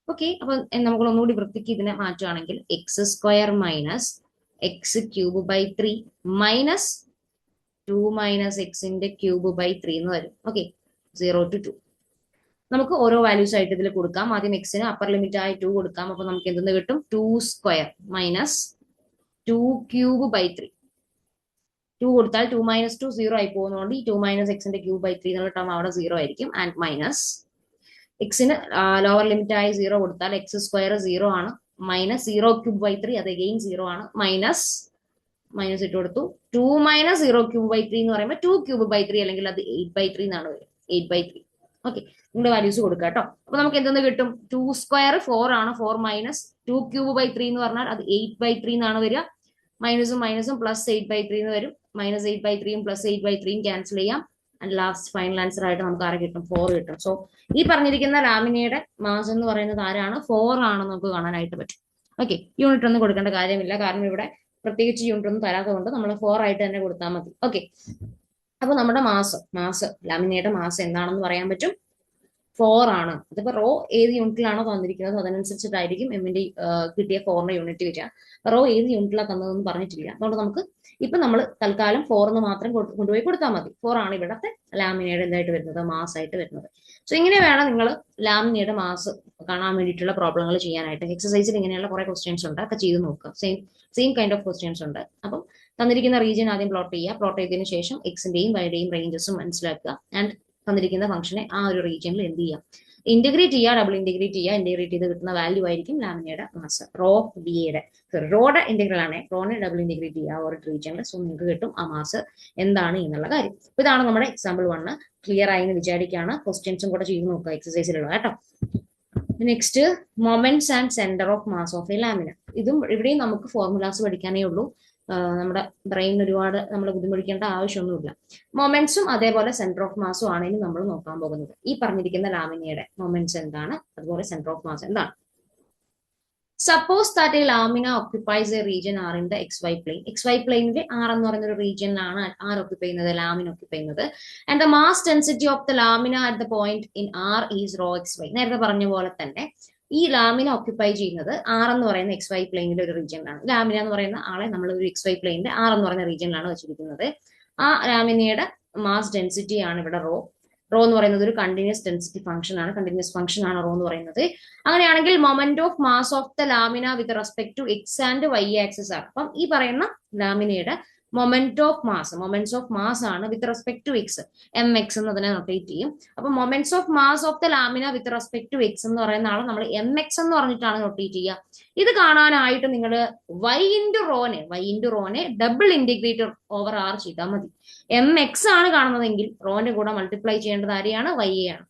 ഓക്കെ, അപ്പൊ നമുക്ക് ഒന്നുകൂടി വൃത്തിക്ക് ഇതിനെ മാറ്റുകയാണെങ്കിൽ x square minus x cube by 3 minus 2 minus എക്സിന്റെ ക്യൂബ് ബൈ 3 എന്ന് വരും. Okay, 0 to 2. നമുക്ക് ഓരോ വാല്യൂസ് ആയിട്ട് ഇതിൽ കൊടുക്കാം. ആദ്യം എക്സിന് അപ്പർ ലിമിറ്റ് ആയി 2 കൊടുക്കാം. അപ്പൊ നമുക്ക് എന്തെന്ന് കിട്ടും, 2 സ്ക്വയർ മൈനസ് 2 ക്യൂബ് ബൈ 3. 2 കൊടുത്താൽ 2 മൈനസ് 2 0 ആയി പോകുന്നതുകൊണ്ട് ഈ 2 മൈനസ് എക്സിന്റെ ക്യൂബ് ബൈ 3 എന്നുള്ള ടേം അവിടെ 0 ആയിരിക്കും. ആൻഡ് മൈനസ് എക്സിന് ലോവർ ലിമിറ്റ് ആയി 0 കൊടുത്താൽ എക്സ് സ്ക്വയർ 0 ആണ്, മൈനസ് 0 ക്യൂബ് ബൈ 3 അത് അഗെയിൻ 0 ആണ്, മൈനസ് ഇട്ട് കൊടുത്തു. 2 മൈനസ് 0 ക്യൂബ് ബൈ 3 എന്ന് പറയുമ്പോൾ 2 ക്യൂബ് ബൈ 3 അല്ലെങ്കിൽ അത് 8 ബൈ 3 എന്നാണ് വരും, 8 ബൈ 3. ഓക്കെ, നിങ്ങളുടെ വാല്യൂസ് കൊടുക്കുക കേട്ടോ. അപ്പൊ നമുക്ക് എന്തെന്ന് കിട്ടും, 2 സ്ക്വയർ 4 ആണ്, 4 മൈനസ് 2 ക്യൂബ് ബൈ 3 എന്ന് പറഞ്ഞാൽ അത് 8 ബൈ 3 എന്നാണ് വരിക. മൈനസും മൈനസും പ്ലസ് 8 ബൈ 3 എന്ന് വരും. മൈനസ് 8 ബൈ 3യും പ്ലസ് 8 ബൈ 3യും ക്യാൻസൽ ചെയ്യാം. ആൻഡ് ലാസ്റ്റ് ഫൈനൽ ആൻസർ ആയിട്ട് നമുക്ക് ആരെ കിട്ടും, 4 കിട്ടും. സോ ഈ പറഞ്ഞിരിക്കുന്ന ലാമിനയുടെ മാസ് എന്ന് പറയുന്നത് ആരാണ്, 4 ആണെന്ന് നമുക്ക് കാണാനായിട്ട് പറ്റും. ഓക്കെ, യൂണിറ്റ് ഒന്നും കൊടുക്കേണ്ട കാര്യമില്ല, കാരണം ഇവിടെ പ്രത്യേകിച്ച് യൂണിറ്റ് ഒന്നും തരാത്തതുകൊണ്ട് നമ്മൾ 4 ആയിട്ട് തന്നെ കൊടുത്താൽ മതി. ഓക്കെ, അപ്പൊ നമ്മുടെ മാസ് ലാമിനയുടെ മാസ് എന്താണെന്ന് പറയാൻ പറ്റും, 4 ആണ്. അതിപ്പോ റോ ഏത് യൂണിറ്റിലാണോ തന്നിരിക്കുന്നത് അതിനനുസരിച്ചിട്ടായിരിക്കും എമ്മിന്റെ കിട്ടിയ 4ന്റെ യൂണിറ്റ് വരിക. റോ ഏത് യൂണിറ്റിലാണ് തന്നതെന്ന് പറഞ്ഞിട്ടില്ല. അതുകൊണ്ട് നമുക്ക് ഇപ്പൊ നമ്മൾ തൽക്കാലം 4 എന്ന് മാത്രം കൊണ്ടുപോയി കൊടുത്താൽ മതി. 4 ആണ് ഇവിടത്തെ ലാമിനയുടെ എന്തായിട്ട് വരുന്നത്, മാസ് ആയിട്ട് വരുന്നത്. സോ ഇങ്ങനെ വേണം നിങ്ങൾ ലാമിനയുടെ മാസ് കാണാൻ വേണ്ടിയിട്ടുള്ള പ്രോബ്ലങ്ങൾ ചെയ്യാനായിട്ട്. എക്സസൈസിൽ ഇങ്ങനെയുള്ള കുറെ ക്വസ്റ്റ്യൻസ് ഉണ്ട്, ഒക്കെ ചെയ്ത് നോക്കുക. സെയിം കൈൻഡ് ഓഫ് ക്വസ്റ്റ്യൻസ് ഉണ്ട്. അപ്പം തന്നിരിക്കുന്ന റീജിയൻ ആദ്യം പ്ലോട്ട് ചെയ്യുക. പ്ലോട്ട് ചെയ്തതിനു ശേഷം എക്സിന്റെയും വൈയുടെയും റേഞ്ചസും മനസ്സിലാക്കുക. ആൻഡ് തന്നിരിക്കുന്ന ഫംഗ്ഷനെ ആ ഒരു റീജിയനിൽ എന്ത് ചെയ്യാം, ഇന്റഗ്രേറ്റ് ചെയ്യുക, ഡബിൾ ഇന്റഗ്രേറ്റ് ചെയ്യുക. ഇന്റഗ്രേറ്റ് ചെയ്ത് കിട്ടുന്ന വാല്യൂ ആയിരിക്കും ലാമിനയുടെ മാസ്. റോയുടെ ഇന്റഗ്രൽ ആണ്, റോനെ ഡബിൾ ഇന്റഗ്രേറ്റ് ചെയ്യുക ആ ഒരു റീജിയനിൽ. സോ നിങ്ങൾക്ക് കിട്ടും ആ മാസ് എന്താണ് എന്നുള്ള കാര്യം. അപ്പൊ ഇതാണ് നമ്മുടെ എക്സാമ്പിൾ 1. ക്ലിയർ ആയി എന്ന് വിചാരിക്കുകയാണ്. ക്വസ്റ്റ്യൻസും കൂടെ ചെയ്ത് നോക്കുക എക്സസൈസിലുള്ള കേട്ടോ. Next, moments and centre of mass of a lamina. ഇവിടെയും നമുക്ക് ഫോർമുലാസ് പഠിക്കാനേ ഉള്ളൂ. നമ്മുടെ ബ്രെയിൻ ഒരുപാട് നമ്മൾ ബുദ്ധിമുട്ടിക്കേണ്ട ആവശ്യമൊന്നുമില്ല. മൊമെന്റ്സും അതേപോലെ സെന്റർ ഓഫ് മാസും ആണ് ഇനി നമ്മൾ നോക്കാൻ പോകുന്നത്. ഈ പറഞ്ഞിരിക്കുന്ന ലാമിനയുടെ മൊമെന്റ്സ് എന്താണ്, അതുപോലെ സെന്റർ ഓഫ് മാസ് എന്താണ്. Suppose that a lamina occupies a region R in the XY പ്ലെയിൻ. XY പ്ലെയിനിന്റെ ആർ എന്ന് പറയുന്ന ഒരു റീജിയനിലാണ് ആർ ഓക്യുപ്പൈ ചെയ്യുന്നത്, ലാമിന ഓക്യുപ്പൈ ചെയ്യുന്നത്. And the mass density of the lamina at the point in R is rho XY. നേരത്തെ പറഞ്ഞ പോലെ തന്നെ ഈ ലാമിന ഓക്യുപ്പൈ ചെയ്യുന്നത് ആർ എന്ന് പറയുന്ന XY പ്ലെയിനിലെ ഒരു റീജിയനിലാണ്. ലാമിന എന്ന് പറയുന്ന ആളെ നമ്മൾ ഒരു XY പ്ലെയിനിന്റെ ആർ എന്ന് പറയുന്ന റീജിയനിലാണ് വെച്ചിരിക്കുന്നത്. ആ ലാമിനയുടെ മാസ് ഡെൻസിറ്റി ആണ് ഇവിടെ റോ. റോ എന്ന് പറയുന്നത് ഒരു കണ്ടിന്യൂസ് ഡെൻസിറ്റി ഫംഗ്ഷൻ ആണ്, കണ്ടിന്യൂസ് ഫംഗ്ഷൻ ആണ് റോ എന്ന് പറയുന്നത്. അങ്ങനെയാണെങ്കിൽ moment of mass of the lamina with respect to x and y axis ആണ്. അപ്പം ഈ പറയുന്ന ലാമിനയുടെ മൊമെന്റ് ഓഫ് മാസ് ആണ് with respect to x. M x എന്ന് അതിനെ നൊട്ടേറ്റ് ചെയ്യും. അപ്പൊ moments of mass of the lamina with respect to x എന്ന് പറയുന്ന ആളെ നമ്മൾ എം എക്സ് എന്ന് പറഞ്ഞിട്ടാണ് നൊട്ടേറ്റ് ചെയ്യുക. ഇത് കാണാനായിട്ട് നിങ്ങൾ വൈ ഇൻറ്റു റോനെ ഡബിൾ ഇന്റഗ്രേറ്റർ ഓവർ ആർ ചെയ്താൽ മതി. എം എക്സ് ആണ് കാണുന്നതെങ്കിൽ റോന്റെ കൂടെ മൾട്ടിപ്ലൈ ചെയ്യേണ്ടത് ആരെയാണ്? വൈ ആണ്.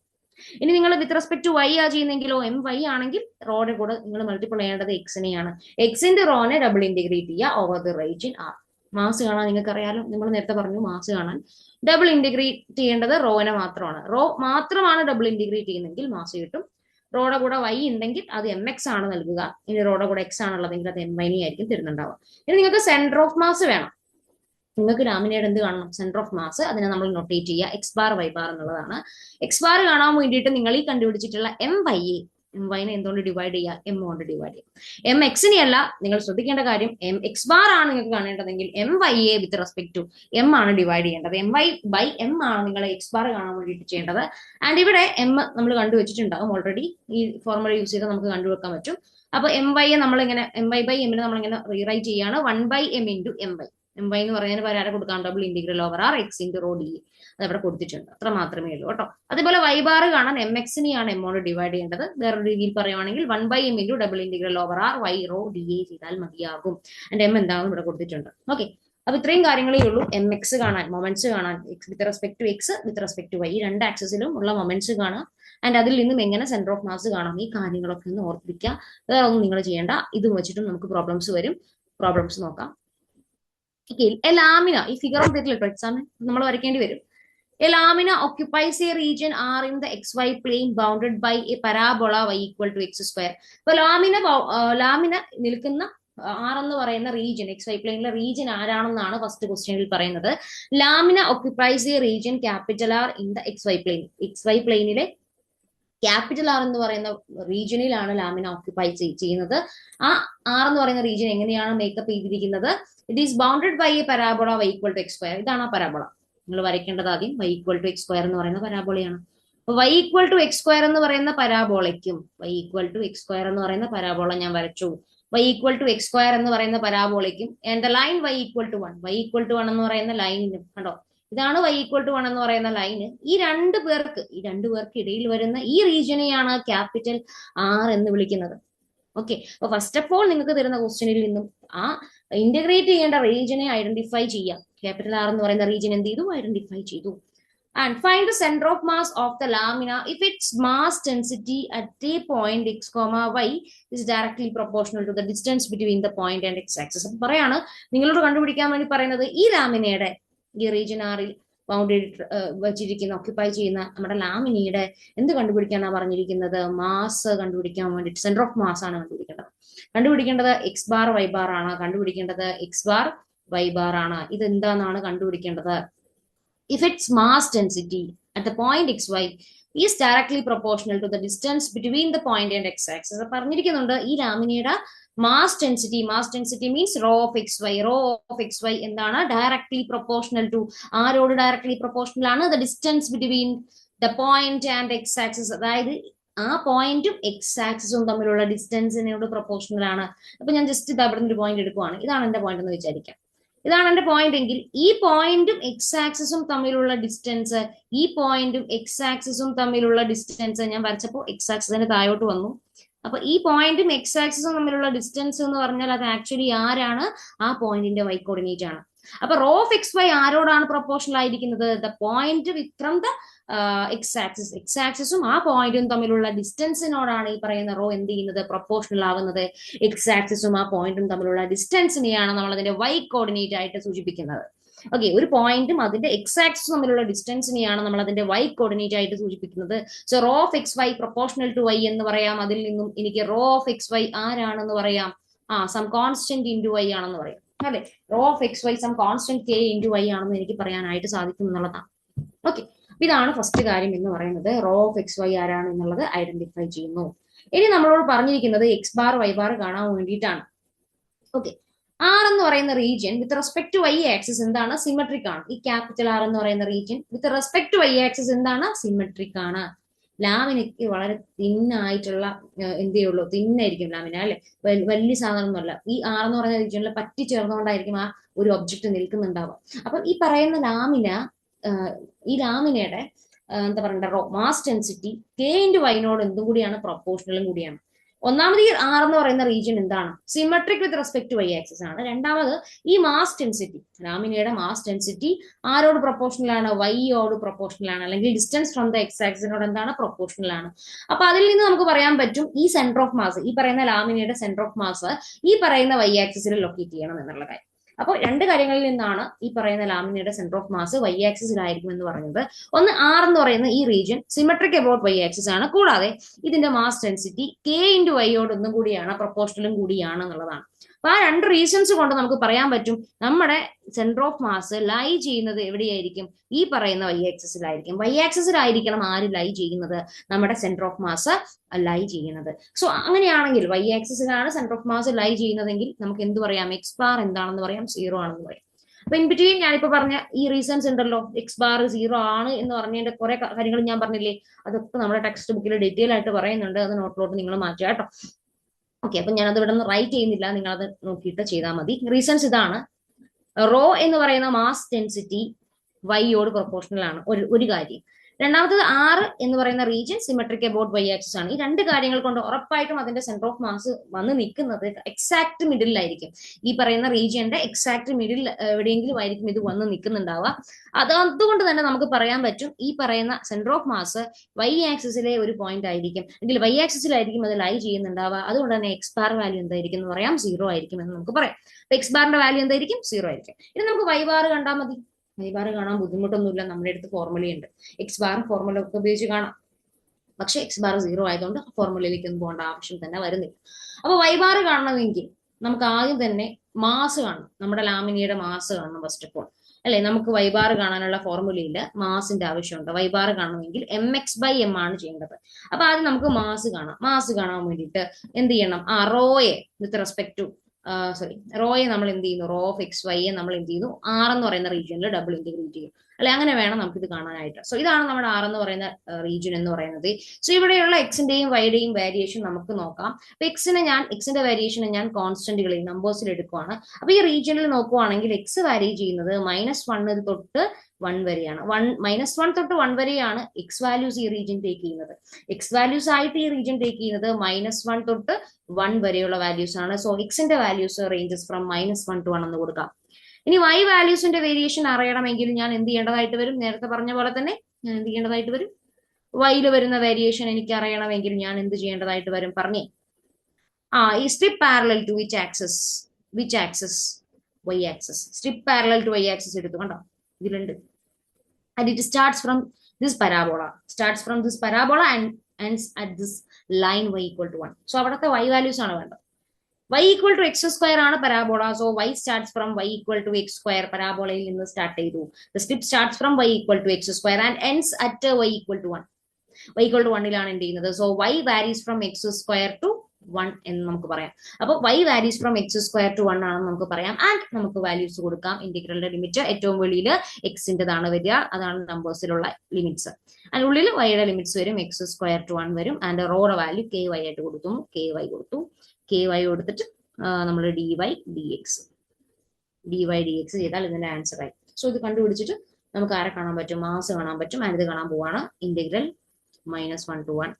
ഇനി നിങ്ങൾ വിത്ത് റെസ്പെക്ട് ടു വൈ ആ ചെയ്യുന്നെങ്കിലോ എം വൈ ആണെങ്കിൽ റോയുടെ കൂടെ നിങ്ങൾ മൾട്ടിപ്ലൈ ചെയ്യേണ്ടത് എക്സിനെയാണ്. എക്സിന്റെ റോനെ ഡബിൾ ഇന്റഗ്രേറ്റ് ചെയ്യുക over the region R. Mass കാണാൻ നിങ്ങൾക്ക് അറിയാലോ, നമ്മൾ നേരത്തെ പറഞ്ഞു മാസ് കാണാൻ ഡബിൾ ഇന്റഗ്രേറ്റ് ചെയ്യേണ്ടത് റോനെ മാത്രമാണ്. റോ മാത്രമാണ് ഡബിൾ ഇന്റഗ്രേറ്റ് ചെയ്യുന്നെങ്കിൽ മാസ് കിട്ടും. റോയുടെ കൂടെ വൈ ഉണ്ടെങ്കിൽ അത് എം എക്സ് ആണ് നൽകുക. ഇനി റോയുടെ കൂടെ എക്സ് ആണുള്ളതെങ്കിൽ അത് എം വൈ ആയിരിക്കും തരുന്നുണ്ടാവുക. ഇനി നിങ്ങൾക്ക് സെന്റർ ഓഫ് മാസ് വേണം. നിങ്ങൾക്ക് ലാമിനയുടെ എന്ത് കാണണം? Centre of mass. അതിനെ നമ്മൾ നൊട്ടേറ്റ് ചെയ്യുക എക്സ് ബാർ വൈ ബാർ എന്നുള്ളതാണ്. എക്സ് ബാർ കാണാൻ വേണ്ടിയിട്ട് നിങ്ങൾ ഈ കണ്ടുപിടിച്ചിട്ടുള്ള എം വൈനെ എന്തുകൊണ്ട് ഡിവൈഡ് ചെയ്യുക? എം കൊണ്ട് ഡിവൈഡ് ചെയ്യുക. എം എക്സിനെ അല്ല, നിങ്ങൾ ശ്രദ്ധിക്കേണ്ട കാര്യം എം എക്സ് ബാർ ആണ് നിങ്ങൾക്ക് കാണേണ്ടതെങ്കിൽ M Y A with respect to M ആണ് ഡിവൈഡ് ചെയ്യേണ്ടത്. എം വൈ ബൈ എം ആണ് നിങ്ങൾ എക്സ് ബാർ കാണാൻ വേണ്ടിയിട്ട് ചെയ്യേണ്ടത്. ആൻഡ് ഇവിടെ എം നമ്മൾ കണ്ടുവച്ചിട്ടുണ്ടാകും ഓൾറെഡി. ഈ ഫോർമുല യൂസ് ചെയ്ത് നമുക്ക് കണ്ടുവെക്കാൻ പറ്റും. അപ്പൊ എം വൈയെ നമ്മളിങ്ങനെ എം വൈ ബൈ എമ്മിനെ നമ്മളിങ്ങനെ റീറൈറ്റ് ചെയ്യാണ് 1 by M into M y. M y എന്ന് പറയുന്നതിന് പരാരം കൊടുക്കാൻ double integral over R x into rho d. അത് അവിടെ കൊടുത്തിട്ടുണ്ട്. അത്ര മാത്രമേ ഉള്ളൂ കേട്ടോ. അതേപോലെ വൈ ബാർ കാണാൻ എം എക്സിനെയാണ് എം കൊണ്ട് ഡിവൈഡ് ചെയ്യേണ്ടത്. വേറൊരു രീതിയിൽ പറയുവാണെങ്കിൽ 1 by M into double integral over R y rho D A ചെയ്താൽ മതിയാകും. ആൻഡ് എം എന്താണെന്ന് ഇവിടെ കൊടുത്തിട്ടുണ്ട്. ഓക്കെ, അപ്പൊ ഇത്രയും കാര്യങ്ങളേ ഉള്ളൂ. എം എക്സ് കാണാൻ, മൊമെന്റ്സ് കാണാൻ, with respect to x with respect to y, ഈ രണ്ട് ആക്സസിലും ഉള്ള മൊമെന്റ്സ് കാണാം. ആൻഡ് അതിൽ നിന്നും എങ്ങനെ സെന്റർ ഓഫ് മാസ് കാണാം, ഈ കാര്യങ്ങളൊക്കെ ഒന്ന് ഓർത്തിരിക്കുക. വേറെ ഒന്നും നിങ്ങൾ ചെയ്യേണ്ട. ഇതും വെച്ചിട്ടും നമുക്ക് പ്രോബ്ലംസ് വരും. പ്രോബ്ലംസ് നോക്കാം. എ ലാമിന, ഈ ഫിഗർ ഓഫ് തരുമല്ലോ എക്സാമിന് നമ്മൾ വരയ്ക്കേണ്ടി വരും. A lamina occupies a region R in the X Y plane bounded by a parabola Y equal to X square. ഇപ്പൊ ലാമിന നിൽക്കുന്ന ആർ എന്ന് പറയുന്ന റീജിയൻ, എക്സ് വൈ പ്ലെയിനിലെ റീജിയൻ ആരാണെന്നാണ് ഫസ്റ്റ് ക്വസ്റ്റ്യനിൽ പറയുന്നത്. Lamina occupies a region capital R in the X Y plane. X Y പ്ലെയിനിലെ capital R എന്ന് പറയുന്ന റീജിയനിലാണ് ലാമിന ഓക്യുപ്പൈ ചെയ്യുന്നത്. ആ ആർ എന്ന് പറയുന്ന റീജിയൻ എങ്ങനെയാണ് മേക്കപ്പ് ചെയ്തിരിക്കുന്നത്? It is bounded by a parabola Y equal to X square. ഇതാണ് ആ പരാബോള. നിങ്ങൾ വരയ്ക്കേണ്ടത് ആദ്യം y equal to X square എന്ന് പറയുന്ന പരാബോളയാണ്. അപ്പൊ y equal to X square എന്ന് പറയുന്ന പരാബോളയ്ക്കും y equal to X square എന്ന് പറയുന്ന പരാബോള ഞാൻ വരച്ചു. Y equal to X square എന്ന് പറയുന്ന പരാബോളയ്ക്കും and the line y equal to 1, y equal to 1 എന്ന് പറയുന്ന ലൈനിനും കണ്ടോ, ഇതാണ് വൈ ഈക്വൽ ടു 1 എന്ന് പറയുന്ന ലൈന്. ഈ രണ്ടു പേർക്ക് ഇടയിൽ വരുന്ന ഈ റീജിയനെയാണ് ക്യാപിറ്റൽ ആർ എന്ന് വിളിക്കുന്നത്. ഓക്കെ, അപ്പൊ ഫസ്റ്റ് ഓഫ് ഓൾ നിങ്ങൾക്ക് തരുന്ന ക്വസ്റ്റ്യനിൽ നിന്നും ആ ഇന്റഗ്രേറ്റ് ചെയ്യേണ്ട റീജിയനെ ഐഡന്റിഫൈ ചെയ്യാം. ക്യാപിറ്റൽ ആർ എന്ന് പറയുന്ന റീജിയൻ എന്ത് ചെയ്തു? ഐഡന്റിഫൈ ചെയ്തു. And find the center of mass of the lamina if its mass density at a point x comma y is directly proportional to the distance between the point and x axis. പറയാണ് നിങ്ങളോട് കണ്ടുപിടിക്കാൻ വേണ്ടി പറയുന്നത് ഈ ലാമിനയുടെ ഈ region ആറിൽ boundary വെച്ചിരിക്കുന്ന occupy ചെയ്യുന്ന നമ്മുടെ ലാമിനയുടെ എന്ത് കണ്ടുപിടിക്കാനാണ് പറഞ്ഞിരിക്കുന്നത്? മാസ് കണ്ടുപിടിക്കാൻ വേണ്ടിയിട്ട് സെന്റർ ഓഫ് മാസ് ആണ് കണ്ടുപിടിക്കേണ്ടത് എക്സ് ബാർ വൈ ബാർ ആണ് കണ്ടുപിടിക്കേണ്ടത് എക്സ് ബാർ വൈ ബാർ ആണ്. ഇത് എന്താണെന്നാണ് കണ്ടുപിടിക്കേണ്ടത്? If its mass density at the point xy is directly proportional to the distance between the point and x-axis. പറഞ്ഞിരിക്കുന്നുണ്ട് ഈ ലാമിനയുടെ mass density means rho of X y എന്താണ്? ഡയറക്ട്ലി പ്രൊപ്പോർഷണൽ ടു ആരോട് directly proportional ആണ്? The distance between the point and x axis. അതായത് ആ പോയിന്റും X ആക്സിസും തമ്മിലുള്ള ഡിസ്റ്റൻസിനോട് പ്രൊപ്പോർഷണൽ ആണ്. അപ്പൊ ഞാൻ ജസ്റ്റ് ഇത് അവിടെ നിന്ന് ഒരു പോയിന്റ് എടുക്കുവാണ്. ഇതാണ് എന്റെ പോയിന്റ് എന്ന് വിചാരിക്കാം. ഇതാണ് എന്റെ പോയിന്റ് എങ്കിൽ ഈ പോയിന്റും എക്സ് ആക്സിസും തമ്മിലുള്ള ഡിസ്റ്റൻസ്, ഈ പോയിന്റും എക്സ് ആക്സിസും തമ്മിലുള്ള ഡിസ്റ്റൻസ് ഞാൻ വരച്ചപ്പോൾ എക്സ് ആക്സിസിന് താഴോട്ട് വന്നു. അപ്പൊ ഈ പോയിന്റും എക്സ് ആക്സിസും തമ്മിലുള്ള ഡിസ്റ്റൻസ് എന്ന് പറഞ്ഞാൽ അത് ആക്ച്വലി ആരാണ്? ആ പോയിന്റിന്റെ വൈ കോർഡിനേറ്റ് ആണ്. അപ്പൊ റോ ഓഫ് എക്സ് വൈ ആരോടാണ് പ്രൊപ്പോർഷണൽ ആയിരിക്കുന്നത്? The point from the X ആക്സിസും ആ പോയിന്റും തമ്മിലുള്ള ഡിസ്റ്റൻസിനോടാണ് ഈ പറയുന്ന റോ എന്ത് ചെയ്യുന്നത്? പ്രൊപ്പോർഷണൽ ആവുന്നത്. എക്സ് ആക്സിസും ആ പോയിന്റും തമ്മിലുള്ള ഡിസ്റ്റൻസിനെയാണ് നമ്മൾ അതിന്റെ വൈ കോർഡിനേറ്റ് ആയിട്ട് സൂചിപ്പിക്കുന്നത്. ഓക്കെ, ഒരു പോയിന്റും അതിന്റെ എക്സ് ആക്സിസും തമ്മിലുള്ള ഡിസ്റ്റൻസിനെയാണ് നമ്മൾ അതിന്റെ വൈ കോർഡിനേറ്റ് ആയിട്ട് സൂചിപ്പിക്കുന്നത്. So rho of X y proportional to y എന്ന് പറയാം. അതിൽ നിന്നും എനിക്ക് റോ ഓഫ് എക്സ് വൈ ആരാണെന്ന് പറയാം? സം കോൺസ്റ്റന്റ് ഇൻറ്റു വൈ ആണെന്ന് പറയാം. അല്ലെ, rho of X y some constant k into y ആണെന്ന് എനിക്ക് പറയാനായിട്ട് സാധിക്കും എന്നുള്ളതാണ്. ഓക്കെ, ഇതാണ് ഫസ്റ്റ് കാര്യം എന്ന് പറയുന്നത്. റോ ഓഫ് എക്സ് വൈ ആരാണ് എന്നുള്ളത് ഐഡന്റിഫൈ ചെയ്യുന്നു. ഇനി നമ്മളോട് പറഞ്ഞിരിക്കുന്നത് എക്സ് ബാർ വൈ ബാർ കാണാൻ വേണ്ടിയിട്ടാണ്. ഓക്കെ, ആർ എന്ന് പറയുന്ന region with respect to Y axis എന്താണ്? സിമെട്രിക് ആണ്. ഈ ക്യാപിറ്റൽ ആർ എന്ന് പറയുന്ന region with respect to Y axis എന്താണ്? സിമെട്രിക് ആണ്. ലാമിനയ്ക്ക് വളരെ തിന്നായിട്ടുള്ള എന്തേ ഉള്ളൂ, തിന്നായിരിക്കും ലാമിന അല്ലെ, വലിയ സാധനമൊന്നുമല്ല. ഈ ആർ എന്ന് പറയുന്ന റീജിയനിൽ പറ്റി ചേർന്നുകൊണ്ടായിരിക്കും ആ ഒരു ഒബ്ജക്റ്റ് നിൽക്കുന്നുണ്ടാവുക. അപ്പൊ ഈ പറയുന്ന ലാമിന, ഈ ലാമിനയുടെ എന്താ പറയണ്ട മാസ് ഡെൻസിറ്റി കെ ഇൻറ്റു വൈനോട് എന്തും കൂടിയാണ്, പ്രൊപ്പോർഷണലും കൂടിയാണ്. ഒന്നാമത് ഈ ആർ എന്ന് പറയുന്ന റീജിയൻ എന്താണ്, symmetric with respect to Y axis ആണ്. രണ്ടാമത് ഈ മാസ് ഡെൻസിറ്റി, ലാമിനയുടെ മാസ് ഡെൻസിറ്റി ആരോട് പ്രൊപ്പോർഷണൽ ആണ്, വൈയോട് പ്രൊപ്പോർഷണൽ ആണ്, അല്ലെങ്കിൽ ഡിസ്റ്റൻസ് ഫ്രം ദ എക്സ് ആക്സിസിനോട് എന്താണ്, പ്രൊപ്പോർഷണൽ ആണ്. അപ്പൊ അതിൽ നിന്ന് നമുക്ക് പറയാൻ പറ്റും ഈ സെന്റർ ഓഫ് മാസ്, ഈ പറയുന്ന ലാമിനയുടെ സെന്റർ ഓഫ് മാസ് ഈ പറയുന്ന വൈ ആക്സിസിൽ ലൊക്കേറ്റ് ചെയ്യണം എന്നുള്ള കാര്യം. അപ്പോൾ രണ്ട് കാര്യങ്ങളിൽ നിന്നാണ് ഈ പറയുന്ന ലാമിനയുടെ സെന്റർ ഓഫ് മാസ് വൈ ആക്സിസിലായിരിക്കും എന്ന് പറയുന്നത്. ഒന്ന്, ആർ എന്ന് പറയുന്ന ഈ region symmetric about y axis ആണ്. കൂടാതെ ഇതിന്റെ മാസ് ഡെൻസിറ്റി കെ ഇൻറ്റു വൈയോട് ഒന്നും കൂടിയാണ്, പ്രൊപ്പോർഷണലും കൂടിയാണ് എന്നുള്ളതാണ്. അപ്പൊ ആ രണ്ട് റീസൺസ് കൊണ്ട് നമുക്ക് പറയാൻ പറ്റും നമ്മുടെ സെന്റർ ഓഫ് മാസ് ലൈ ചെയ്യുന്നത് എവിടെയായിരിക്കും, ഈ പറയുന്ന വൈ ആക്സിസിലായിരിക്കും. വൈ ആക്സിസിലായിരിക്കണം ആര് ലൈ ചെയ്യുന്നത്, നമ്മുടെ സെന്റർ ഓഫ് മാസ് ലൈ ചെയ്യുന്നത്. സോ അങ്ങനെയാണെങ്കിൽ വൈ ആക്സിസിലാണ് സെന്റർ ഓഫ് മാസ് ലൈ ചെയ്യുന്നതെങ്കിൽ നമുക്ക് എന്ത് പറയാം, എക്സ് ബാർ എന്താണെന്ന് പറയാം, 0 ആണെന്ന് പറയാം. അപ്പൊ ഇൻ ബിറ്റ്വീൻ ഞാനിപ്പോ പറഞ്ഞ ഈ റീസൺസ് ഉണ്ടല്ലോ, എക്സ് ബാർ 0 ആണ് എന്ന് പറഞ്ഞതിന്റെ കുറെ കാര്യങ്ങൾ ഞാൻ പറഞ്ഞില്ലേ, അതൊക്കെ നമ്മുടെ ടെക്സ്റ്റ് ബുക്കിൽ ഡീറ്റെയിൽ ആയിട്ട് പറയുന്നുണ്ട്. അത് നോട്ടിലോട്ട് നിങ്ങൾ മാറ്റുക കേട്ടോ. ഓക്കെ, അപ്പൊ ഞാനത് ഇവിടെ നിന്ന് റൈറ്റ് ചെയ്യുന്നില്ല, നിങ്ങൾ അത് നോക്കിയിട്ട് ചെയ്താൽ മതി. റീസൺസ് ഇതാണ്, റോ എന്ന് പറയുന്ന മാസ് ഡെൻസിറ്റി വൈയോട് പ്രൊപ്പോർഷണൽ ആണ്, ഒരു കാര്യം. രണ്ടാമത്തത് ആറ് എന്ന് പറയുന്ന region symmetric about y axis ആണ്. ഈ രണ്ട് കാര്യങ്ങൾ കൊണ്ട് ഉറപ്പായിട്ടും അതിന്റെ സെന്റർ ഓഫ് മാസ് വന്ന് നിൽക്കുന്നത് എക്സാക്ട് മിഡിലായിരിക്കും. ഈ പറയുന്ന റീജിയന്റെ എക്സാക്ട് മിഡിൽ എവിടെയെങ്കിലും ആയിരിക്കും ഇത് വന്ന് നിൽക്കുന്നുണ്ടാവുക. അതുകൊണ്ട് തന്നെ നമുക്ക് പറയാൻ പറ്റും ഈ പറയുന്ന സെന്റർ ഓഫ് മാസ് വൈ ആക്സിസിലെ ഒരു പോയിന്റ് ആയിരിക്കും, അല്ലെങ്കിൽ വൈ ആക്സിസിലായിരിക്കും അത് ലൈ ചെയ്യുന്നുണ്ടാവുക. അതുകൊണ്ട് തന്നെ എക്സ് ബാർ വാല്യൂ എന്തായിരിക്കും എന്ന് പറയാം, 0 ആയിരിക്കും എന്ന് നമുക്ക് പറയാം. അപ്പൊ എക്സ് ബാറിന്റെ വാല്യൂ എന്തായിരിക്കും, 0 ആയിരിക്കും. ഇനി നമുക്ക് വൈ ബാർ കണ്ടാൽ മതി. വൈ ബാർ കാണാൻ ബുദ്ധിമുട്ടൊന്നുമില്ല, നമ്മുടെ അടുത്ത് ഫോർമുലയുണ്ട്. എക്സ് ബാർ ഫോർമുല ഒക്കെ ഉപയോഗിച്ച് കാണാം. പക്ഷെ എക്സ് ബാർ 0 ആയതുകൊണ്ട് ഫോർമുലയിലേക്ക് ഒന്നും പോകേണ്ട ആവശ്യം തന്നെ വരുന്നില്ല. അപ്പൊ വൈ ബാർ കാണണമെങ്കിൽ നമുക്ക് ആദ്യം തന്നെ മാസ് കാണണം, നമ്മുടെ ലാമിനയുടെ മാസ് കാണണം ഫസ്റ്റ് ഓഫ് ഓൾ അല്ലെ. നമുക്ക് വൈ ബാർ കാണാനുള്ള ഫോർമുലയിൽ മാസിന്റെ ആവശ്യമുണ്ട്. വൈ ബാർ കാണണമെങ്കിൽ എം എക്സ് ബൈ എം ആണ് ചെയ്യേണ്ടത്. അപ്പൊ ആദ്യം നമുക്ക് മാസ് കാണാം. മാസ് കാണാൻ വേണ്ടിയിട്ട് എന്ത് ചെയ്യണം, റോയെ വിത്ത് റെസ്പെക്ട് ടു റോയെ നമ്മൾ എന്ത് ചെയ്യുന്നു, റോ ഓഫ് എക്സ് വൈയെ നമ്മൾ എന്ത് ചെയ്യുന്നു, ആർ എന്ന് പറയുന്ന റീജിയനിൽ ഡബിൾ ഇന്റഗ്രേറ്റ് ചെയ്യും അല്ലെ. അങ്ങനെ വേണം നമുക്കിത് കാണാനായിട്ട്. സോ ഇതാണ് നമ്മുടെ ആർ എന്ന് പറയുന്ന റീജിയൻ എന്ന് പറയുന്നത്. സോ ഇവിടെയുള്ള എക്സിന്റെയും വൈയുടെയും വേരിയേഷൻ നമുക്ക് നോക്കാം. അപ്പൊ എക്സിന്റെ വേരിയേഷനെ ഞാൻ കോൺസ്റ്റന്റുകളിൽ നമ്പേഴ്സിൽ എടുക്കുവാണ്. അപ്പൊ ഈ റീജിയനിൽ നോക്കുവാണെങ്കിൽ എക്സ് വാരി ചെയ്യുന്നത് -1 തൊട്ട് 1 വരെയാണ്. -1 തൊട്ട് 1 വരെയാണ് എക്സ് വാല്യൂസ് ഈ റീജിയൻ ടേക്ക് ചെയ്യുന്നത്. എക്സ് വാല്യൂസ് ആയിട്ട് ഈ റീജിയൻ ടേക്ക് ചെയ്യുന്നത് -1 തൊട്ട് 1 വരെയുള്ള വാല്യൂസ് ആണ്. സോ എക്സിന്റെ വാല്യൂസ് റേഞ്ചസ് ഫ്രം -1 to 1 എന്ന് കൊടുക്കാം. ഇനി വൈ വാല്യൂസിന്റെ വേരിയേഷൻ അറിയണമെങ്കിൽ ഞാൻ എന്ത് ചെയ്യേണ്ടതായിട്ട് വരും, നേരത്തെ പറഞ്ഞ പോലെ തന്നെ ഞാൻ എന്ത് ചെയ്യേണ്ടതായിട്ട് വരും, വൈയിൽ വരുന്ന വേരിയേഷൻ എനിക്ക് അറിയണമെങ്കിൽ ഞാൻ എന്ത് ചെയ്യേണ്ടതായിട്ട് വരും പറഞ്ഞേ. ഈ strip parallel to which axis y axis. Strip parallel to y axis എടുത്തു കണ്ടോ, ഇതിലുണ്ട്. And it starts from this parabola and ends at this line y equal to 1. So അവിടുത്തെ y values ആണ് വേണ്ടത്. y equal to x square ആണ് parabola. So y starts from y equal to x square. പരാബോളയിൽ നിന്ന് start ചെയ്തു. The strip starts from y equal to x square and ends at y equal to 1. y equal to 1 ലാണ് എന്ത് ചെയ്യുന്നത്. So y varies from x square to 1 എന്ന് നമുക്ക് പറയാം. അപ്പോൾ y varies from x square to 1 ആണെന്ന് നമുക്ക് പറയാം. ആൻഡ് നമുക്ക് വാല്യൂസ് കൊടുക്കാം. ഇന്റഗ്രലിന്റെ ലിമിറ്റ് ഏറ്റവും വെളിയിൽ എക്സിന്റെതാണ് വരിക, അതാണ് നമ്പേഴ്സിലുള്ള ലിമിറ്റ്സ്. അതിന് ഉള്ളിൽ വൈയുടെ ലിമിറ്റ്സ് വരും, x square to 1 വരും. ആൻഡ് റോയുടെ വാല്യൂ ky ആയിട്ട് കൊടുത്തു, ky കൊടുത്തു. ky കൊടുത്തിട്ട് നമ്മൾ dy dx ചെയ്താൽ ഇതിന്റെ ആൻസർ ആയി. സോ ഇത് കണ്ടുപിടിച്ചിട്ട് നമുക്ക് ആരെ കാണാൻ പറ്റും, മാസ് കാണാൻ പറ്റും. ആൻഡ് ഇത് കാണാൻ പോവാണ്. ഇന്റഗ്രൽ -1 to 1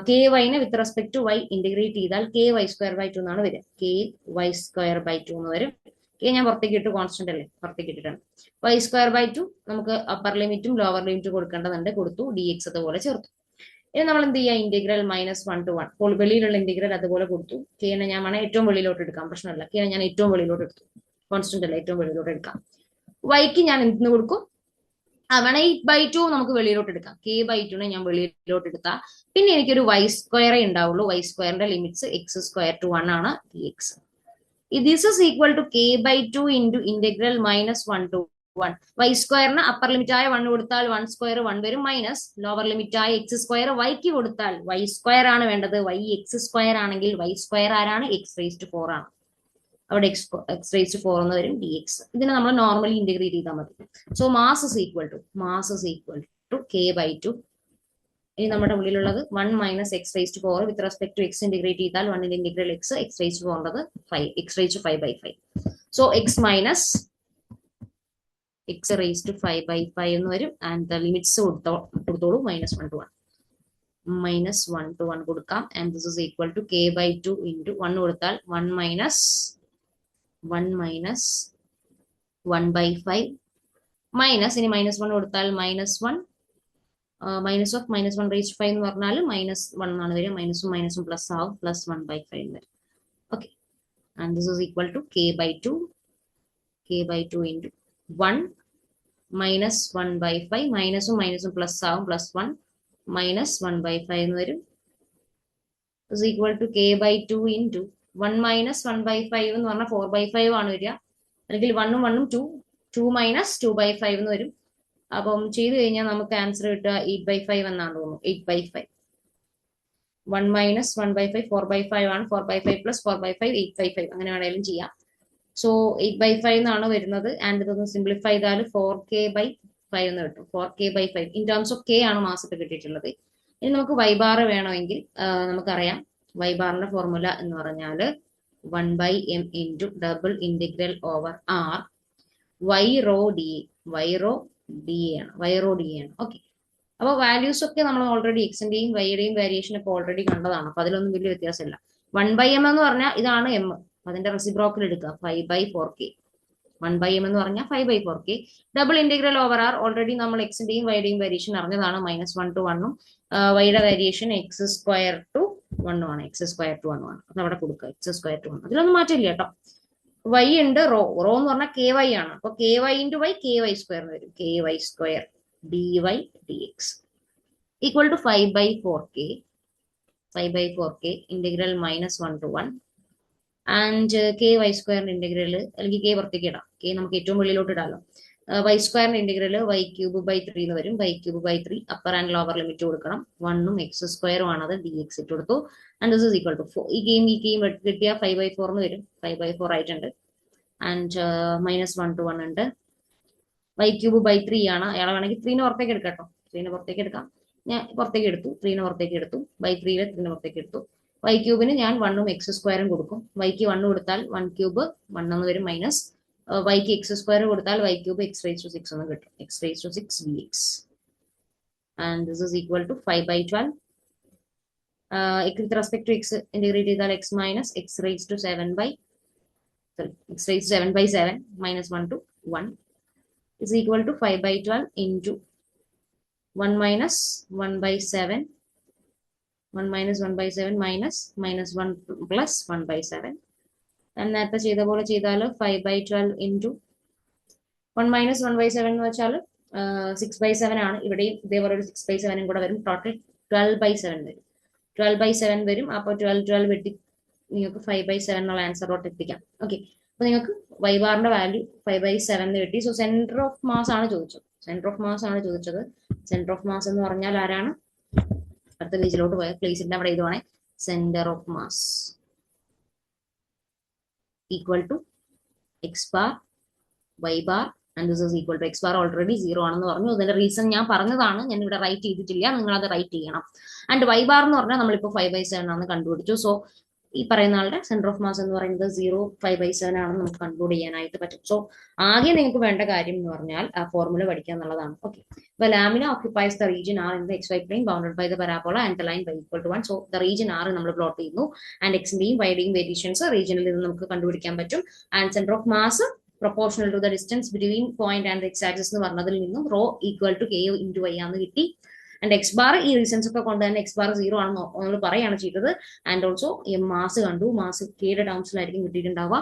ky നെ with respect to y integrate ചെയ്താൽ ky² 2 എന്നാണ് വരിക. ky² 2 എന്ന് വരും. k ഞാൻ പുറത്തേക്ക് ഇട്ട്, കോൺസ്റ്റന്റ് അല്ലേ, പുറത്തേക്ക് ഇട്ടിട്ടാണ്. y² 2 നമുക്ക് അപ്പർ ലിമിറ്റും ലോവർ ലിമിറ്റും കൊടുക്കേണ്ടതുണ്ട്, കൊടുത്തു. dx അതുപോലെ ചേർത്തു. ഇനി നമ്മൾ എന്ത് ചെയ്യുക, ഇന്റഗ്രൽ -1 to 1 വെളിയിലുള്ള ഇന്റഗ്രൽ അതുപോലെ കൊടുത്തു. k നെ ഞാൻ വേണേൽ ഏറ്റവും വെളിയിലോട്ട് എടുക്കാം, പ്രശ്നമല്ല. k നെ ഞാൻ ഏറ്റവും വെളിയിലോട്ട് എടുത്തു, കോൺസ്റ്റന്റ് അല്ല, ഏറ്റവും വെളിയിലോട്ട് എടുക്കാം. y ഞാൻ എന്തിന് കൊടുക്കും, -8/2 നമുക്ക് വെളിയിലോട്ട് എടുക്കാം. k/2 നെ ഞാൻ വെളിയിലോട്ട് എടുത്താൽ പിന്നെ എനിക്കൊരു y² ഉണ്ടാവുള്ളൂ. y²ന്റെ ലിമിറ്റ്സ് x² to 1 ആണ്, dx. This is equal to k/2 into integral -1 to 1. y² upper limit ആയ 1 കൊടുത്താൽ 1² 1 വരും, മൈനസ് ലോവർ ലിമിറ്റ് ആയ x² y കൊടുത്താൽ y² ആണ് വേണ്ടത്. y x² ആണെങ്കിൽ y² ആരാണ്, x⁴ ആണ്. അവിടെ x⁴ എന്ന് വരും, dx. ഇതിനെ നമ്മൾ നോർമലി ഇന്റഗ്രേറ്റ് ചെയ്താൽ മതി. So mass is equal to k/2 ഇനി നമ്മുടെ ഉള്ളിലുള്ളത് 1 minus x raise to 4 with respect to x integrate ചെയ്താൽ 1 integral x x raise to 4 ഉള്ളത് 5 x raise to 5/5. So x minus x raise to 5/5 എന്ന് വരും. And the limits കൊടുത്തോളൂ -1 to 1. -1 to 1 കൊടുക്കാം. And this is equal to k/2 into 1 കൊടുത്താൽ 1 minus 1/5 minus ഇനി -1 കൊടുത്താൽ -1 minus of -1 raise to 5 എന്ന് പറഞ്ഞാൽ -1 എന്നാണ് വരിക. മൈനസും മൈനസും പ്ലസ് ആവും +1/5 എന്ന് വരും. Okay, and this is equal to k/2 into 1 minus 1/5 മൈനസും മൈനസും പ്ലസ് ആവും +1 -1/5 എന്ന് വരും. Is equal to k/2 into 1 minus 1/5 എന്ന് പറഞ്ഞാൽ 4/5 ആണ് വരിക. അല്ലെങ്കിൽ 1ഉം 1ഉം 2 മൈനസ് 2/5 എന്ന് വരും. അപ്പം ചെയ്ത് കഴിഞ്ഞാൽ നമുക്ക് ആൻസർ കിട്ടുക 8/5 എന്നാണ് തോന്നുന്നു. 8/5 1 മൈനസ് 1/5 4/5 ആണ്. 4/5 പ്ലസ് 4/5 8/5 അങ്ങനെ വേണേലും ചെയ്യാം. സോ 8/5 എന്നാണ് വരുന്നത്. ആൻഡ് ഇതൊന്ന് സിംപ്ലിഫൈ ചെയ്താൽ 4k/5 എന്ന് കിട്ടും. 4k/5 in terms of K ആണ് മാസ് ഇട്ട് കിട്ടിയിട്ടുള്ളത്. ഇനി നമുക്ക് y ബാർ വേണമെങ്കിൽ നമുക്കറിയാം y ബാറിന്റെ ഫോർമുല എന്ന് പറഞ്ഞാൽ 1/m into double integral over r y rho d ആണ്. ഓക്കെ, അപ്പൊ വാല്യൂസ് ഒക്കെ നമ്മൾ ഓൾറെഡി എക്സിന്റെയും വൈയുടെയും വേരിയേഷൻ ഒക്കെ ഓൾറെഡി കണ്ടതാണ്. അപ്പൊ അതിലൊന്നും വലിയ വ്യത്യാസമില്ല. 1/m എന്ന് പറഞ്ഞാൽ ഇതാണ് m, അതിന്റെ റെസിപ്രോക്കൽ എടുക്കുക 5/4k. 1/m എന്ന് പറഞ്ഞാൽ 5/4k. Double integral over are already നമ്മൾ എക്സിന്റെയും വൈയുടെയും വേരിയേഷൻ അറിഞ്ഞതാണ്. -1 to 1ഉം വൈയുടെ വേരിയേഷൻ x² to 1 ആണ്. x² to 1 ആണ്. അത് അവിടെ കൊടുക്കുക x² to 1. അതിലൊന്നും മാറ്റമില്ല കേട്ടോ. y ഉണ്ട്, റോ എന്ന് പറഞ്ഞാൽ ky ആണ്. അപ്പൊ ky ഇൻറ്റു y ky² എന്ന് വരും. ky² dy dx equal to 5/4k integral -1 to 1 and ky² integral, അല്ലെങ്കിൽ k പുറത്തേക്ക് ഇടാം. k നമുക്ക് ഏറ്റവും വെളിയിലോട്ട് ഇടാമല്ലോ. y² ഇന്റഗ്രൽ y³ എന്ന് വരും. y³ upper and lower limit കൊടുക്കണം. 1ഉം x² ആണത്. dx ഇട്ട് കൊടുത്തു. And this is equal to 4. ഈ കെയും കിട്ടിയ 5/4 എന്ന് വരും. 5/4 ആയിട്ടുണ്ട്. ആൻഡ് -1 to 1 ഉണ്ട്. y³ ആണ്. അയാളെ വേണമെങ്കിൽ 3നെ പുറത്തേക്ക് എടുക്കാം കേട്ടോ. 3നെ പുറത്തേക്ക് എടുക്കാം. ഞാൻ പുറത്തേക്ക് എടുത്തു. 3നെ പുറത്തേക്ക് എടുത്തു. y3നെ 3നെ പുറത്തേക്ക് എടുത്തു. y³ ഞാൻ 1ഉം x² കൊടുക്കും. yക്ക് 1 കൊടുത്താൽ 1³ 1 എന്ന് വരും. മൈനസ് yക്ക് x² കൊടുത്താൽ y³ x⁻6 എന്ന് കിട്ടും. x⁻6 dx. And this is equal to 5/12. With respect to x integrate ചെയ്താൽ x minus x⁻7/7 -1 to 1 is equal to 5/12 into 1 minus 1/7 minus -1 plus 1/7. നേരത്തെ ചെയ്ത പോലെ ചെയ്താൽ 5/12 into 1 minus 1/7 എന്ന് വെച്ചാൽ 6/7 ആണ്. ഇവിടെയും ഇതേപോലെ ഒരു 6/7 കൂടെ വരും. ടോട്ടൽ 12/7 വരും. 12/7 വരും. അപ്പോൾ 12 വെട്ടി നിങ്ങൾക്ക് 5/7 എന്നുള്ള ആൻസറോട്ട് എത്തിക്കാം. ഓക്കെ, അപ്പൊ നിങ്ങൾക്ക് y ബാറിന്റെ വാല്യൂ 5/7 കിട്ടി. സോ സെന്റർ ഓഫ് മാസ് ആണ് ചോദിച്ചത്. സെന്റർ ഓഫ് മാസ് എന്ന് പറഞ്ഞാൽ ആരാണ്? അടുത്ത പേജിലോട്ട് പോയ പ്ലേസിന്റെ അവിടെ ഇതുവാണ് centre of mass equal to x bar y bar and this is equal to x bar already 0 ആണെന്ന് പറഞ്ഞു. അതിന്റെ റീസൺ ഞാൻ പറഞ്ഞതാണ്. ഞാൻ ഇവിടെ റൈറ്റ് ചെയ്തിട്ടില്ല, നിങ്ങൾ അത് റൈറ്റ് ചെയ്യണം. ആൻഡ് y ബാർ എന്ന് പറഞ്ഞാൽ നമ്മളിപ്പോൾ 5/7 ആണെന്ന് കണ്ടുപിടിച്ചു. സോ ഈ പറയുന്ന ആളുടെ സെന്റർ ഓഫ് മാസ് എന്ന് പറയുന്നത് 0 5/7 ആണെന്ന് നമുക്ക് കൺക്ലൂഡ് ചെയ്യാനായിട്ട് പറ്റും. സോ ആകെ നിങ്ങൾക്ക് വേണ്ട കാര്യം എന്ന് പറഞ്ഞാൽ ആ ഫോർമുല പഠിക്കുക എന്നുള്ളതാണ്. ഓക്കെ, അപ്പോൾ lamina occupies the region R in the xy plane bounded by the parabola and the line y equal to 1. So the region R നമ്മൾ പ്ലോട്ട് ചെയ്യുന്നു. ആൻഡ് എക്സിന്റെയും വൈയുടെയും വേരിയേഷൻസ് റീജിയനിൽ നിന്ന് നമുക്ക് കണ്ടുപിടിക്കാൻ പറ്റും. And centre of mass proportional to the distance between point and x axis എന്ന് പറഞ്ഞതിൽ നിന്നും rho equal to k into y ആണെന്ന് കിട്ടി. ആൻഡ് എക്സ് ബാർ ഈ റീസൺസ് ഒക്കെ കൊണ്ട് തന്നെ എക്സ് ബാർ 0 ആണെന്ന് നമ്മൾ പറയുകയാണ് ചെയ്തത്. ആൻഡ് ഓൾസോ മാസ് കണ്ടു. മാസ് കെയുടെ ടേംസിലായിരിക്കും കിട്ടിയിട്ടുണ്ടാവുക.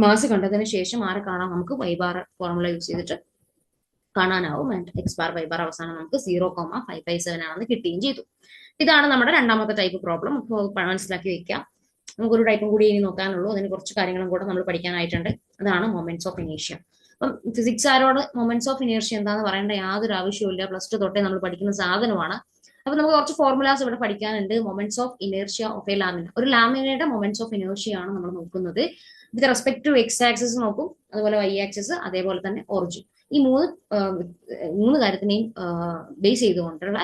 മാസ് കണ്ടതിന് ശേഷം ആരെ കാണാം? നമുക്ക് y ബാർ ഫോർമുല യൂസ് ചെയ്തിട്ട് കാണാനാവും. And x bar y bar അവസാനം നമുക്ക് 0,5/7 ആണെന്ന് കിട്ടുകയും ചെയ്തു. ഇതാണ് നമ്മുടെ രണ്ടാമത്തെ ടൈപ്പ് പ്രോബ്ലം. മനസ്സിലാക്കി വെക്കാം. നമുക്കൊരു ടൈപ്പും കൂടി ഇനി നോക്കാനുള്ളൂ. അതിന് കുറച്ച് കാര്യങ്ങളും കൂടെ നമ്മൾ പഠിക്കാനായിട്ടുണ്ട്. അതാണ് മൊമെന്റ്സ് ഓഫ് ഇനേഷ്യ. അപ്പം ഫിസിക്സ് ആരോട് മൊമെന്റ്സ് ഓഫ് ഇനേർഷ്യ എന്താന്ന് പറയേണ്ട യാതൊരു ആവശ്യമില്ല. +2 തൊട്ടേ നമ്മൾ പഠിക്കുന്ന സാധനമാണ്. അപ്പൊ നമുക്ക് കുറച്ച് ഫോർമുലാസ് ഇവിടെ പഠിക്കാനുണ്ട്. Moments of inertia of a lamina. ഒരു ലാമിനയുടെ മൊമെന്റ്സ് ഓഫ് ഇനേർഷ്യ ആണ് നമ്മൾ നോക്കുന്നത്. With respect to x axis നോക്കും, അതുപോലെ y ആക്സിസ്, അതേപോലെ തന്നെ ഒറിജിൻ. ഈ മൂന്ന് കാര്യത്തിനെയും ബേസ് ചെയ്തുകൊണ്ടുള്ള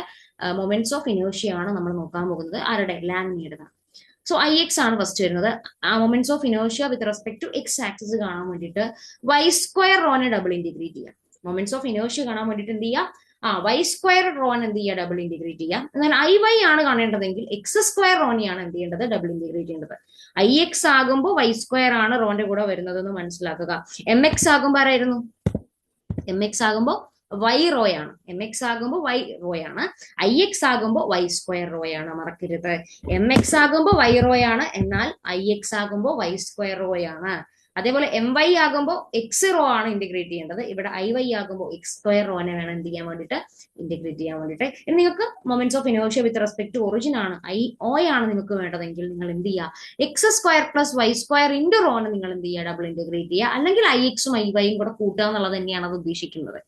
മൊമെന്റ്സ് ഓഫ് ഇനേർഷ്യ ആണ് നമ്മൾ നോക്കാൻ പോകുന്നത്. ആരുടെ? ലാമിനയുടേതാണ്. സോ ഐ എക്സ് ആണ് ഫസ്റ്റ് വരുന്നത്. Moments of inertia with respect to x axis കാണാൻ വേണ്ടിയിട്ട് വൈ സ്ക്വയർ റോനെ ഡബിൾ ഇന്റഗ്രേറ്റ് ചെയ്യാം. മൊമെന്റ്സ് ഓഫ് ഇനേർഷ്യ കാണാൻ വേണ്ടിയിട്ട് എന്ത് ചെയ്യാം? വൈ സ്ക്വയർ റോൺ എന്ത് ചെയ്യുക? ഡബിൾ ഇന്റഗ്രേറ്റ് ചെയ്യാം. എന്നാൽ ഐ വൈ ആണ് കാണേണ്ടതെങ്കിൽ എക്സ് സ്ക്വയർ റോനെയാണ് എന്ത് ചെയ്യേണ്ടത്? ഡബിൾ ഇന്റഗ്രേറ്റ് ചെയ്യേണ്ടത്. ഐ എക്സ് ആകുമ്പോൾ വൈ സ്ക്വയർ ആണ് റോന്റെ കൂടെ വരുന്നതെന്ന് മനസ്സിലാക്കുക. എം എക്സ് ആകുമ്പോൾ ആരായിരുന്നു? എം എക്സ് ആകുമ്പോൾ വൈ റോയാണ്. എം എക്സ് ആകുമ്പോൾ വൈ റോയാണ്. ഐ എക്സ് ആകുമ്പോൾ വൈ സ്ക്വയർ റോയാണ്. മറക്കരുത്. എം എക്സ് ആകുമ്പോൾ വൈ റോയാണ്, എന്നാൽ ഐ എക്സ് ആകുമ്പോൾ വൈ സ്ക്വയർ റോയാണ്. അതേപോലെ എം വൈ ആകുമ്പോൾ എക്സ് റോ ആണ് ഇന്റഗ്രേറ്റ് ചെയ്യേണ്ടത്. ഇവിടെ ഐ വൈ ആകുമ്പോൾ എക്സ് സ്ക്വയർ റോനെ വേണം എന്ത് ചെയ്യാൻ വേണ്ടിയിട്ട്? ഇന്റഗ്രേറ്റ് ചെയ്യാൻ വേണ്ടിയിട്ട്. ഇനി നിങ്ങൾക്ക് moments of inertia with respect to origin ആണ്, ഓ ആണ് നിങ്ങൾക്ക് വേണ്ടതെങ്കിൽ നിങ്ങൾ എന്ത് ചെയ്യുക? X square plus y square into റോനെ നിങ്ങൾ എന്ത് ചെയ്യുക? ഡബിൾ ഇന്റഗ്രേറ്റ് ചെയ്യുക. അല്ലെങ്കിൽ ഐ എക്സും ഐ വൈയും കൂടെ കൂട്ടുക എന്നുള്ളത് തന്നെയാണ് അത് ഉദ്ദേശിക്കുന്നത്.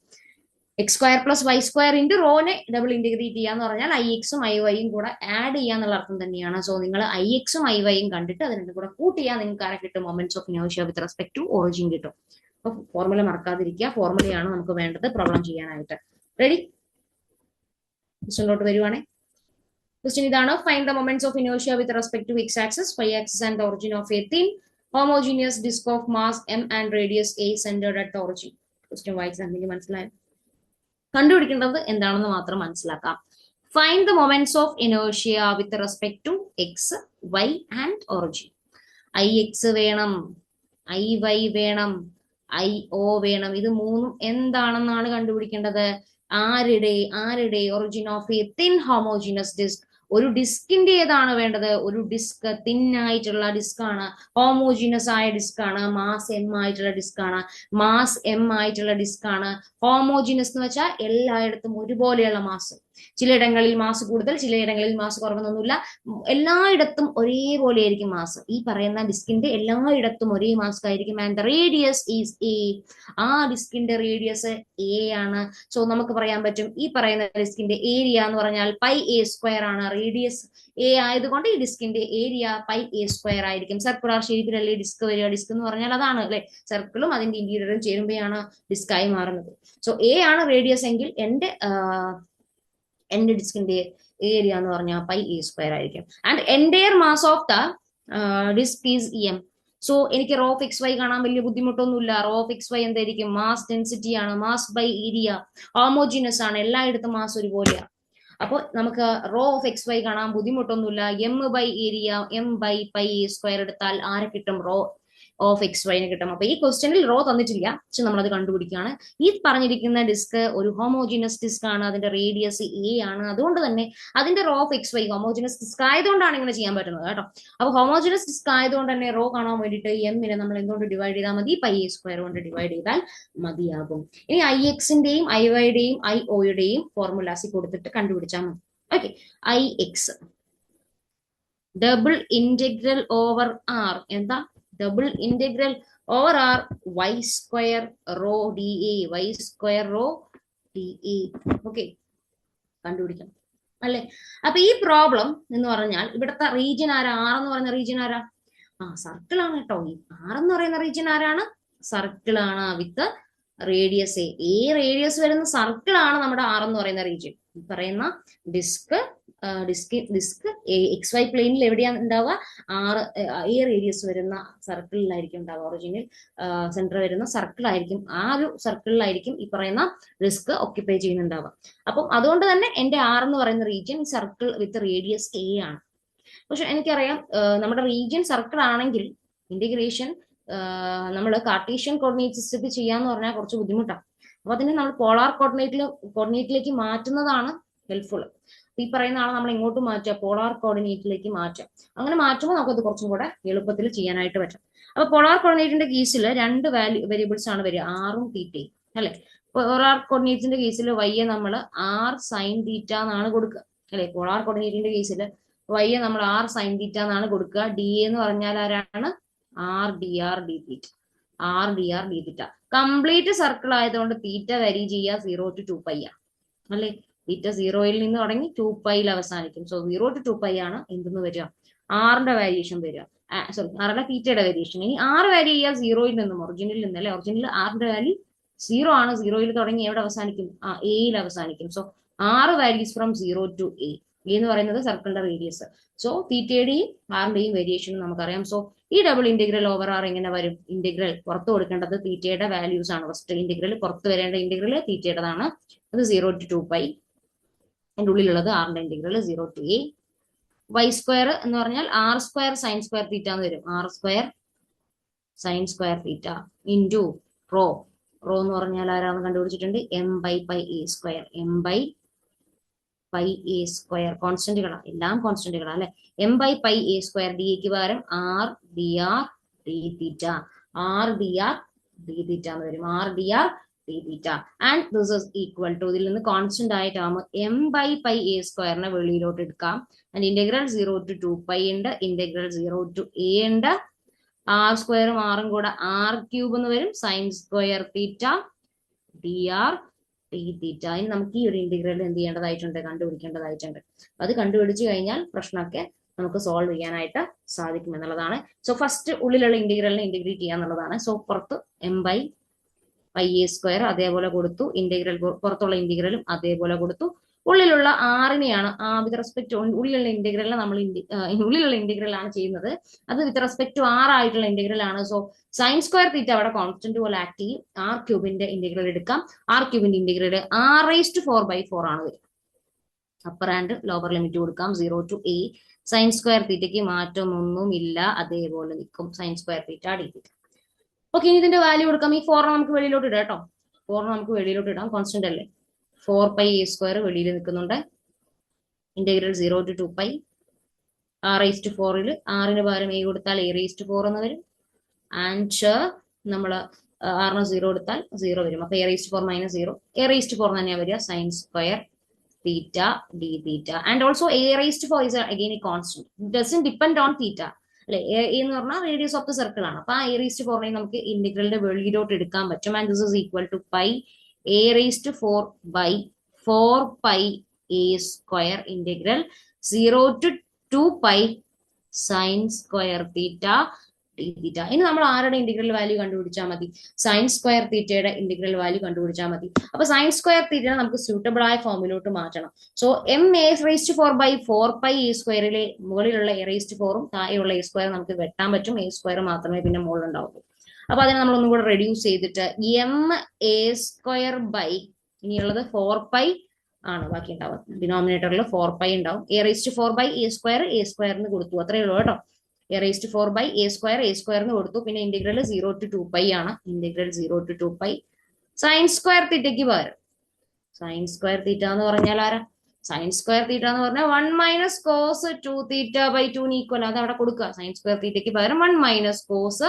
X square plus y square into റോനെ ഡബിൾ ഇന്റഗ്രേറ്റ് ചെയ്യാന്ന് പറഞ്ഞാൽ ഐ എക്സും ഐ വൈയും കൂടെ ആഡ് ചെയ്യാന്നുള്ള അർത്ഥം തന്നെയാണ്. സോ നിങ്ങൾ ഐ എക്സും ഐ വൈയും കണ്ടിട്ട് അതിനെ കൂടെ കൂട്ട് ചെയ്യാൻ നിങ്ങൾക്ക് ആരെ കിട്ടും? Moments of inertia with respect to origin കിട്ടും. അപ്പൊ ഫോർമുല മറക്കാതിരിക്കുക. ഫോർമുലയാണ് നമുക്ക് വേണ്ടത് പ്രോബ്ലം ചെയ്യാനായിട്ട്. റെഡി? ക്വസ്റ്റ്യനിലോട്ട് വരുവാണേ. ക്വസ്റ്റ്യൻ ഇതാണ്. Find the moments of inertia with respect to x axis, y axis and the origin of a thin homogeneous disc of mass m and radius a centred at origin. Question വായിച്ചെങ്കിൽ മനസ്സിലായോ? കണ്ടുപിടിക്കേണ്ടത് എന്താണെന്ന് മാത്രം മനസ്സിലാക്കാം. Find the moments of inertia with respect to X, Y and origin. I x വേണം, I y വേണം, I O വേണം. ഇത് മൂന്നും എന്താണെന്നാണ് കണ്ടുപിടിക്കേണ്ടത്. ആരുടെ origin of a thin homogeneous disc. ഒരു ഡിസ്കിന്റെ ഏതാണ് വേണ്ടത്? ഒരു ഡിസ്ക് തിൻ ആയിട്ടുള്ള ഡിസ്ക് ആണ്, ഹോമോജീനസ് ആയ ഡിസ്ക് ആണ്, മാസ് എം ആയിട്ടുള്ള ഡിസ്ക് ആണ്. മാസ് എം ആയിട്ടുള്ള ഡിസ്ക് ആണ്. ഹോമോജീനസ് എന്ന് വെച്ചാൽ എല്ലായിടത്തും ഒരുപോലെയുള്ള മാസ്. ചിലയിടങ്ങളിൽ മാസ് കൂടുതൽ, ചിലയിടങ്ങളിൽ മാസ് കുറവെന്നൊന്നുമില്ല. എല്ലായിടത്തും ഒരേപോലെ ആയിരിക്കും മാസ്. ഈ പറയുന്ന ഡിസ്കിന്റെ എല്ലായിടത്തും ഒരേ മാസ് ആയിരിക്കും. And the radius is A. ആ ഡിസ്കിന്റെ റേഡിയസ് എ ആണ്. സോ നമുക്ക് പറയാൻ പറ്റും ഈ പറയുന്ന ഡിസ്കിന്റെ ഏരിയ എന്ന് പറഞ്ഞാൽ പൈ എ സ്ക്വയർ ആണ്. റേഡിയസ് എ ആയതുകൊണ്ട് ഈ ഡിസ്കിന്റെ ഏരിയ പൈ എ സ്ക്വയർ ആയിരിക്കും. സർക്കുലർ ഷേപ്പിലല്ലേ ഡിസ്ക് വരിക? ഡിസ്ക് എന്ന് പറഞ്ഞാൽ അതാണ് അല്ലെ, സർക്കിളും അതിന്റെ ഇന്റീരിയറും ചേരുമ്പോഴാണ് ഡിസ്കായി മാറുന്നത്. സോ എ ആണ് റേഡിയസ് എങ്കിൽ എന്റെ ഡിസ്കിന്റെ ഏരിയ എന്ന് പറഞ്ഞാൽ പൈ എ സ്ക്വയർ ആയിരിക്കും. And entire mass of the disc is M. So എനിക്ക് റോ ഓഫ് എക്സ് വൈ കാണാൻ വലിയ ബുദ്ധിമുട്ടൊന്നുമില്ല. റോ ഓഫ് എക്സ് വൈ എന്തായിരിക്കും? മാസ് ഡെൻസിറ്റി ആണ്. Mass by area. ഹോമോജീനസ് ആണ്, എല്ലായിടത്തും മാസ് ഒരുപോലെയാണ്. അപ്പോൾ നമുക്ക് റോ ഓഫ് എക്സ് വൈ കാണാൻ ബുദ്ധിമുട്ടൊന്നുമില്ല. M by area, M by pi a square എടുത്താൽ ആരെ കിട്ടും? റോ ഓഫ് എക്സ് വൈനെ കിട്ടും. അപ്പൊ ഈ ക്വസ്റ്റ്യനിൽ റോ തന്നിട്ടില്ല, പക്ഷെ നമ്മളത് കണ്ടുപിടിക്കുകയാണ്. ഈ പറഞ്ഞിരിക്കുന്ന ഡിസ്ക് ഒരു ഹോമോജിനസ് ഡിസ്ക് ആണ്. അതിന്റെ റേഡിയസ് എ ആണ്. അതുകൊണ്ട് തന്നെ അതിന്റെ rho of X y homogeneous disc ആയതുകൊണ്ടാണ് ഇങ്ങനെ ചെയ്യാൻ പറ്റുന്നത് കേട്ടോ. അപ്പൊ ഹോമോജിനസ് ഡിസ്ക് ആയതുകൊണ്ട് തന്നെ റോ കാണാൻ വേണ്ടിയിട്ട് എമ്മിനെ നമ്മൾ എന്തുകൊണ്ട് ഡിവൈഡ് ചെയ്താൽ മതി? പൈ എ സ്ക്വയർ കൊണ്ട് ഡിവൈഡ് ചെയ്താൽ മതിയാകും. ഇനി ഐ എക്സിന്റെയും ഐ വൈയുടെയും ഐ ഒയുടെയും ഫോർമുലാസി കൊടുത്തിട്ട് കണ്ടുപിടിച്ചാൽ മതി. Okay, I x double integral over R. എന്താ? Double integral over R y square rho D a. Y square rho D a. Okay, കണ്ടുപിടിക്കണം അല്ലെ. അപ്പൊ ഈ പ്രോബ്ലം എന്ന് പറഞ്ഞാൽ ഇവിടുത്തെ റീജിയൻ ആരാ? ആർ എന്ന് പറയുന്ന റീജിയൻ ആരാ? സർക്കിൾ ആണ് കേട്ടോ. ഈ ആർ എന്ന് പറയുന്ന റീജിയൻ ആരാണ്? സർക്കിൾ ആണ് വിത്ത് റേഡിയസ് എ. റേഡിയസ് വരുന്ന സർക്കിൾ ആണ് നമ്മുടെ ആർ എന്ന് പറയുന്ന റീജിയൻ. ഈ പറയുന്ന ഡിസ്ക് എക്സ് വൈ പ്ലെയിനിൽ എവിടെയാണ് ഉണ്ടാവുക? എ റേഡിയസ് വരുന്ന സർക്കിളിലായിരിക്കും ഉണ്ടാവുക. ഒറിജിനിൽ സെന്റർ വരുന്ന സർക്കിൾ ആയിരിക്കും. ആ ഒരു സർക്കിളിലായിരിക്കും ഈ പറയുന്ന ഡിസ്ക് ഓക്യുപ്പൈ ചെയ്യുന്നുണ്ടാവുക. അപ്പം അതുകൊണ്ട് തന്നെ എന്റെ ആർ എന്ന് പറയുന്ന region circle with radius A ആണ്. പക്ഷെ എനിക്കറിയാം നമ്മുടെ റീജിയൻ സർക്കിൾ ആണെങ്കിൽ ഇന്റഗ്രേഷൻ നമ്മൾ കാർട്ടീഷ്യൻ കോർഡിനേറ്റ് സിസ്റ്റത്തിൽ ചെയ്യാന്ന് പറഞ്ഞാൽ കുറച്ച് ബുദ്ധിമുട്ടാണ്. അപ്പൊ അതിനെ നമ്മൾ പോളാർ കോർഡിനേറ്റിലേക്ക് മാറ്റുന്നതാണ് ഹെൽപ്ഫുൾ. ഈ പറയുന്ന ആളെ നമ്മൾ എങ്ങോട്ട് മാറ്റുക? പോളാർ കോർഡിനേറ്റിലേക്ക് മാറ്റാം. അങ്ങനെ മാറ്റുമ്പോൾ നമുക്കത് കുറച്ചും കൂടെ എളുപ്പത്തിൽ ചെയ്യാനായിട്ട് പറ്റും. അപ്പൊ പോളാർ കോർഡിനേറ്റിന്റെ കേസിൽ രണ്ട് വേരിയബിൾസ് ആണ് വരിക, ആറും തീറ്റയും അല്ലെ. പോളാർ കോർഡിനേറ്റിന്റെ കേസിൽ വൈയെ നമ്മൾ ആർ സൈൻ തീറ്റ എന്നാണ് കൊടുക്കുക അല്ലെ. പോളാർ കോർഡിനേറ്റിന്റെ കേസിൽ വൈയെ നമ്മൾ ആർ സൈൻ തീറ്റ എന്നാണ് കൊടുക്കുക. ഡി എന്ന് പറഞ്ഞാൽ ആരാണ്? R d r d theta. R d r d തീറ്റ കംപ്ലീറ്റ് സർക്കിൾ ആയതുകൊണ്ട് തീറ്റ വരി ചെയ്യുക 0 to 2π അല്ലെ. തീറ്റ 0യിൽ നിന്ന് തുടങ്ങി 2πയിൽ അവസാനിക്കും. സോ 0 to 2π ആണ് എന്തെന്ന് വരിക? ആറിന്റെ വാരിയേഷൻ വരിക. സോറി, ആറിന്റെ തീറ്റയുടെ വേരിയേഷൻ. ഇനി ആറ് വാരി ചെയ്യുക 0യിൽ നിന്നും, ഒറിജിനിൽ നിന്ന് അല്ലെ. ഒറിജിനിൽ ആറിന്റെ വാല്യൂ സീറോ ആണ്, സീറോയിൽ തുടങ്ങി എവിടെ അവസാനിക്കും? എയിൽ അവസാനിക്കും. So R values from 0 to a. എന്ന് പറയുന്നത് സർക്കിളിന്റെ റേഡിയസ്. സോ തീറ്റയുടെയും ആറിന്റെയും വേരിയേഷൻ നമുക്കറിയാം. സോ ഈ ഡബിൾ ഇന്റഗ്രൽ ഓവർ ആർ എങ്ങനെ വരും? ഇന്റഗ്രൽ പുറത്ത് കൊടുക്കേണ്ടത് തീറ്റയുടെ വാല്യൂസ് ആണ്. ഫസ്റ്റ് ഇന്റഗ്രൽ പുറത്ത് വരേണ്ട ഇന്റഗ്രൽ തീറ്റയുടേതാണ്. അത് 0 to 2π. അതിന്റെ ഉള്ളിലുള്ളത് ആറിന്റെ integral 0 to a. Y square എന്ന് പറഞ്ഞാൽ r square sine square theta എന്ന് വരും. R square sine square theta into rho. Rho എന്ന് പറഞ്ഞാൽ ആരാന്ന് കണ്ടുപിടിച്ചിട്ടുണ്ട്? M by pi a square. M by pi a square. കോൺസ്റ്റന്റുകളാണ്, എല്ലാം കോൺസ്റ്റന്റുകളാണ് അല്ലെ. M by pi a square. D എക്ക് പകരം r d r d theta. R d r d theta എന്ന് വരും. R d r d theta. And this is equal to, ഇതിൽ നിന്ന് കോൺസ്റ്റന്റ് ആയിട്ടാകുമ്പോൾ എം ബൈ പൈ എ സ്ക്വയറിനെ വെളിയിലോട്ട് എടുക്കാം. ആൻഡ് ഇന്റഗ്രൽ 0 to 2π ഉണ്ട്, ഇന്റഗ്രൽ 0 to a ഉണ്ട്. ആർ സ്ക്വയറും ആറും കൂടെ ആർ ക്യൂബ് എന്ന് വരും. Sine square theta d r d theta. ഇനി നമുക്ക് ഈ ഒരു ഇന്റഗ്രൽ എന്ത് ചെയ്യേണ്ടതായിട്ടുണ്ട്? കണ്ടുപിടിക്കേണ്ടതായിട്ടുണ്ട്. അത് കണ്ടുപിടിച്ചു കഴിഞ്ഞാൽ പ്രശ്നമൊക്കെ നമുക്ക് സോൾവ് ചെയ്യാനായിട്ട് സാധിക്കും എന്നുള്ളതാണ്. സോ ഫസ്റ്റ് ഉള്ളിലുള്ള ഇന്റഗ്രലിനെ ഇന്റഗ്രേറ്റ് ചെയ്യാന്നുള്ളതാണ്. സോ പുറത്ത് M by pi a square അതേപോലെ കൊടുത്തു. ഇന്റഗ്രൽ പുറത്തുള്ള ഇന്റഗ്രലും അതേപോലെ കൊടുത്തു. ഉള്ളിലുള്ള ആറിനെയാണ് വിത്ത് റെസ്പെക്ട് ഉള്ളിലുള്ള ഇന്റഗ്രലിനെ നമ്മൾ ഉള്ളിലുള്ള ഇന്റഗ്രലാണ് ചെയ്യുന്നത്. അത് വിത്ത് റെസ്പെക്ട് ടു ആർ ആയിട്ടുള്ള ഇന്റഗ്രൽ ആണ്. സോ സൈൻ സ്ക്വയർ തീറ്റ അവിടെ കോൺസ്റ്റന്റ് പോലെ ആക്ട് ചെയ്യും. ആർ ക്യൂബിന്റെ ഇന്റഗ്രൽ എടുക്കാം. ആർ ക്യൂബിന്റെ ഇന്റഗ്രൽ r⁴/4 ആണ് വരും. അപ്പർ ആൻഡ് ലോവർ ലിമിറ്റ് കൊടുക്കാം 0 to a. സൈൻ സ്ക്വയർ തീറ്റയ്ക്ക് മാറ്റമൊന്നും ഇല്ല, അതേപോലെ നിൽക്കും. സൈൻ സ്ക്വയർ തീറ്റ ഡി തീറ്റ. ഓക്കെ, ഇനി ഇതിന്റെ വാല്യൂ കൊടുക്കാം. ഈ 4 നമുക്ക് വെളിയിലോട്ട് ഇടാം കേട്ടോ. 4 നമുക്ക് വെളിയിലോട്ട് ഇടാം, കോൺസ്റ്റന്റ് അല്ലേ. 4π a സ്ക്വയർ വെളിയിൽ നിൽക്കുന്നുണ്ട്. Integral 0 to 2π. r⁴ ആറിന് പകരം a കൊടുത്താൽ a⁴ എന്ന് വരും. ആൻഡ് നമ്മൾ ആറിന് 0 കൊടുത്താൽ 0 വരും. അപ്പൊ a⁴ - 0 a⁴ തന്നെയാ വരിക. Sign square theta d theta. And also a⁴ is again a constant. It doesn't depend on theta. അല്ലെ, എ എന്ന് പറഞ്ഞാൽ റേഡിയസ് ഓഫ് ദ സർക്കിൾ ആണ്. അപ്പൊ ആ a⁴ നമുക്ക് ഇന്റഗ്രലിന്റെ വെളിയിലോട്ട് എടുക്കാൻ പറ്റും. And this is equal to pi a⁴/4π a square integral 0 to 2π sine square theta d theta. ഇനി നമ്മൾ ആരുടെ ഇന്റഗ്രൽ വാല്യൂ കണ്ടുപിടിച്ചാൽ മതി? സൈൻ സ്ക്വയർ തീറ്റയുടെ ഇന്റഗ്രൽ വാല്യൂ കണ്ടുപിടിച്ചാൽ മതി. അപ്പൊ സൈൻ സ്ക്വയർ തീറ്റയെ നമുക്ക് സ്യൂട്ടബിൾ ആയ ഫോമിലോട്ട് മാറ്റണം. സോ എം a⁴/4π a സ്ക്വയറിലെ മുകളിലുള്ള a⁴ താഴെയുള്ള a സ്ക്വയർ നമുക്ക് വെട്ടാൻ പറ്റും. a സ്ക്വയർ മാത്രമേ പിന്നെ മുകളിലുണ്ടാവൂ. അപ്പൊ അതിനെ നമ്മൾ ഒന്നും കൂടെ റെഡ്യൂസ് ചെയ്തിട്ട് m² ഇനിയുള്ളത് 4π ആണ് ബാക്കി ഉണ്ടാവും. ഡിനോമിനേറ്ററിൽ 4π ഉണ്ടാവും. a⁴/a സ്ക്വയർ a സ്ക്വയറിന് കൊടുത്തു, അത്രയേ ഉള്ളൂ കേട്ടോ. a⁴/a സ്ക്വയറിന് കൊടുത്തു. പിന്നെ ഇന്റഗ്രൽ 0 to 2π ആണ്. ഇന്റഗ്രൽ 0 to 2π സൈൻ സ്ക്വയർ തീറ്റയ്ക്ക് പകരം. സൈൻ സ്ക്വയർ തീറ്റ എന്ന് പറഞ്ഞാൽ ആരാ? സൈൻ സ്ക്വയർ തീറ്റ എന്ന് പറഞ്ഞാൽ 1 - cos 2θ/2 ഈക്വൽ. അത് അവിടെ കൊടുക്കുക. സൈൻ സ്ക്വയർ തീറ്റയ്ക്ക് പകരം 1 - cos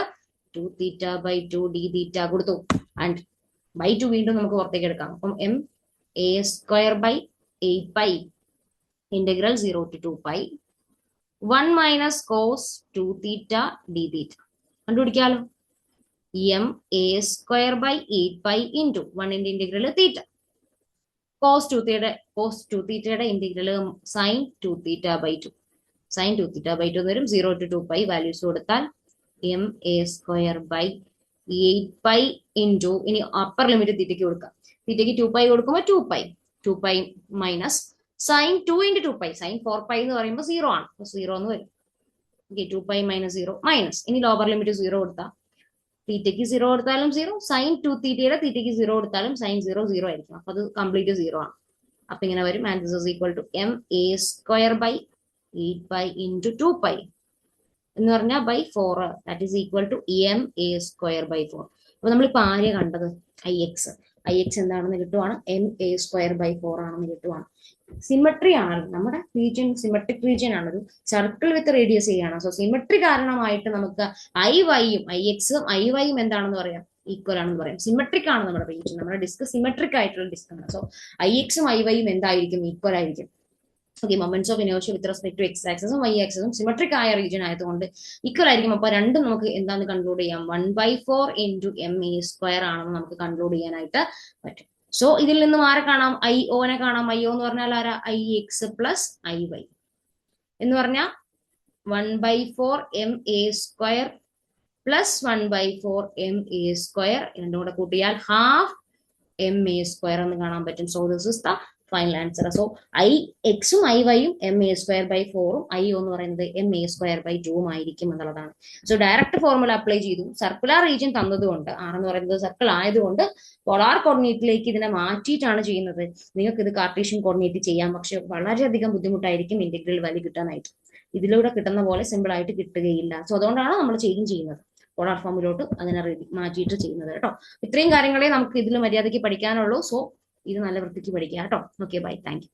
2θ/2 d തീറ്റ കൊടുത്തു. ആൻഡ് ബൈ 2 വീണ്ടും നമുക്ക് പുറത്തേക്ക് എടുക്കാം. അപ്പം ma²/8π integral 0 to 2π 1 - cos 2θ d theta കണ്ടുപിടിക്കാലോ. ma²/8π ഇൻറ്റു 1ന്റെ ഇന്റഗ്രൽ തീറ്റ. cos 2θയുടെ ഇന്റഗ്രൽ sin 2θ/2. sin 2θ/2 വരും. 0 to 2π വാല്യൂസ് കൊടുത്താൽ ma²/8π ഇൻറ്റു, ഇനി അപ്പർ ലിമിറ്റ് തീറ്റയ്ക്ക് കൊടുക്കാം. തീറ്റയ്ക്ക് 2π കൊടുക്കുമ്പോൾ 2π മൈനസ് സൈൻ 2 × 2π. സൈൻ 4π എന്ന് പറയുമ്പോൾ 0 ആണ്, 0 എന്ന് വരും. 2π - 0 മൈനസ്, ഇനി ലോവർ ലിമിറ്റ് 0 കൊടുത്താൽ തീറ്റയ്ക്ക് 0 കൊടുത്താലും 0, സൈൻ 2θയുടെ തീറ്റയ്ക്ക് 0 കൊടുത്താലും സൈൻ 0 0 ആയിരിക്കും. അപ്പൊ അത് കംപ്ലീറ്റ് 0 ആണ്. അപ്പൊ ഇങ്ങനെ വരും. And this is equal to ma²/8π into 2π എന്ന് പറഞ്ഞാൽ by 4. That is equal to ma²/4. അപ്പൊ നമ്മളിപ്പോ ആരെയാ കണ്ടത്? ix എന്താണെന്ന് കിട്ടുവാണ്. ma²/4 ആണെന്ന് കിട്ടുവാണ്. സിമെട്രി ആണ് നമ്മുടെ റീജിയൻ, സിമെട്രിക് റീജിയൻ ആണ്. ഒരു സർക്കിൾ വിത്ത് റേഡിയസ് ആണ്. സോ സിമെട്രി കാരണമായിട്ട് നമുക്ക് ixും iy എന്താണെന്ന് പറയാം? ഈക്വൽ ആണെന്ന് പറയാം. സിമെട്രിക് ആണ് നമ്മുടെ റീജിയൻ. നമ്മുടെ ഡിസ്ക് സിമെട്രിക് ആയിട്ടുള്ള ഡിസ്ക് ആണ്. സോ ixും iy എന്തായിരിക്കും? ഈക്വൽ ആയിരിക്കും. Okay, moments of inertia with respect to x ആക്സിസും y ആക്സിസും സിമെട്രിക് ആയ റീജിയൻ ആയതുകൊണ്ട് ഈക്വൽ ആയിരിക്കും. അപ്പൊ രണ്ടും നമുക്ക് എന്താന്ന് കൺക്ലൂഡ് ചെയ്യാം? 1/4 × ma² ആണെന്ന് നമുക്ക് കൺക്ലൂഡ് ചെയ്യാനായിട്ട് പറ്റും. സോ ഇതിൽ നിന്നും ആരെ കാണാം? നെ കാണാം. io എന്ന് പറഞ്ഞാൽ ആരാ? ix + iy എന്ന് പറഞ്ഞാൽ 1/4 ma² +1/4 ma². രണ്ടും കൂടെ കൂട്ടിയാൽ ഹാഫ് ma² എന്ന് കാണാൻ പറ്റും. So this is the final answer. So എക്സും IYയും ma²/4ഉം I എന്ന് പറയുന്നത് ma²/2ഉം ആയിരിക്കും എന്നുള്ളതാണ്. സോ ഡയറക്റ്റ് ഫോർമുല അപ്ലൈ ചെയ്തു. സർക്കുലർ റീജിയൻ തന്നതുകൊണ്ട് R എന്ന് പറയുന്നത് സർക്കിൾ ആയതുകൊണ്ട് പോളാർ കോർഡിനേറ്റിലേക്ക് ഇതിനെ മാറ്റിയിട്ടാണ് ചെയ്യുന്നത്. നിങ്ങൾക്ക് ഇത് കാർട്ടീഷ്യൻ കോർഡിനേറ്റ് ചെയ്യാം, പക്ഷെ വളരെയധികം ബുദ്ധിമുട്ടായിരിക്കും ഇന്റഗ്രൽ വാല്യൂ കിട്ടാനായിട്ട്. ഇതിലൂടെ കിട്ടുന്ന പോലെ സിമ്പിൾ ആയിട്ട് കിട്ടുകയില്ല. സോ അതുകൊണ്ടാണ് നമ്മൾ ചേഞ്ച് ചെയ്യുന്നത്, പോളാർ ഫോമിലോട്ട് അതിനെ മാറ്റിയിട്ട് ചെയ്യുന്നത് കേട്ടോ. ഇത്രയും കാര്യങ്ങളെ നമുക്ക് ഇതിൽ മര്യാദയ്ക്ക് പഠിക്കാനുള്ളൂ. സോ ഇത് നല്ല വൃത്തിക്ക് പഠിക്കുക കേട്ടോ. Okay, bye, thank U.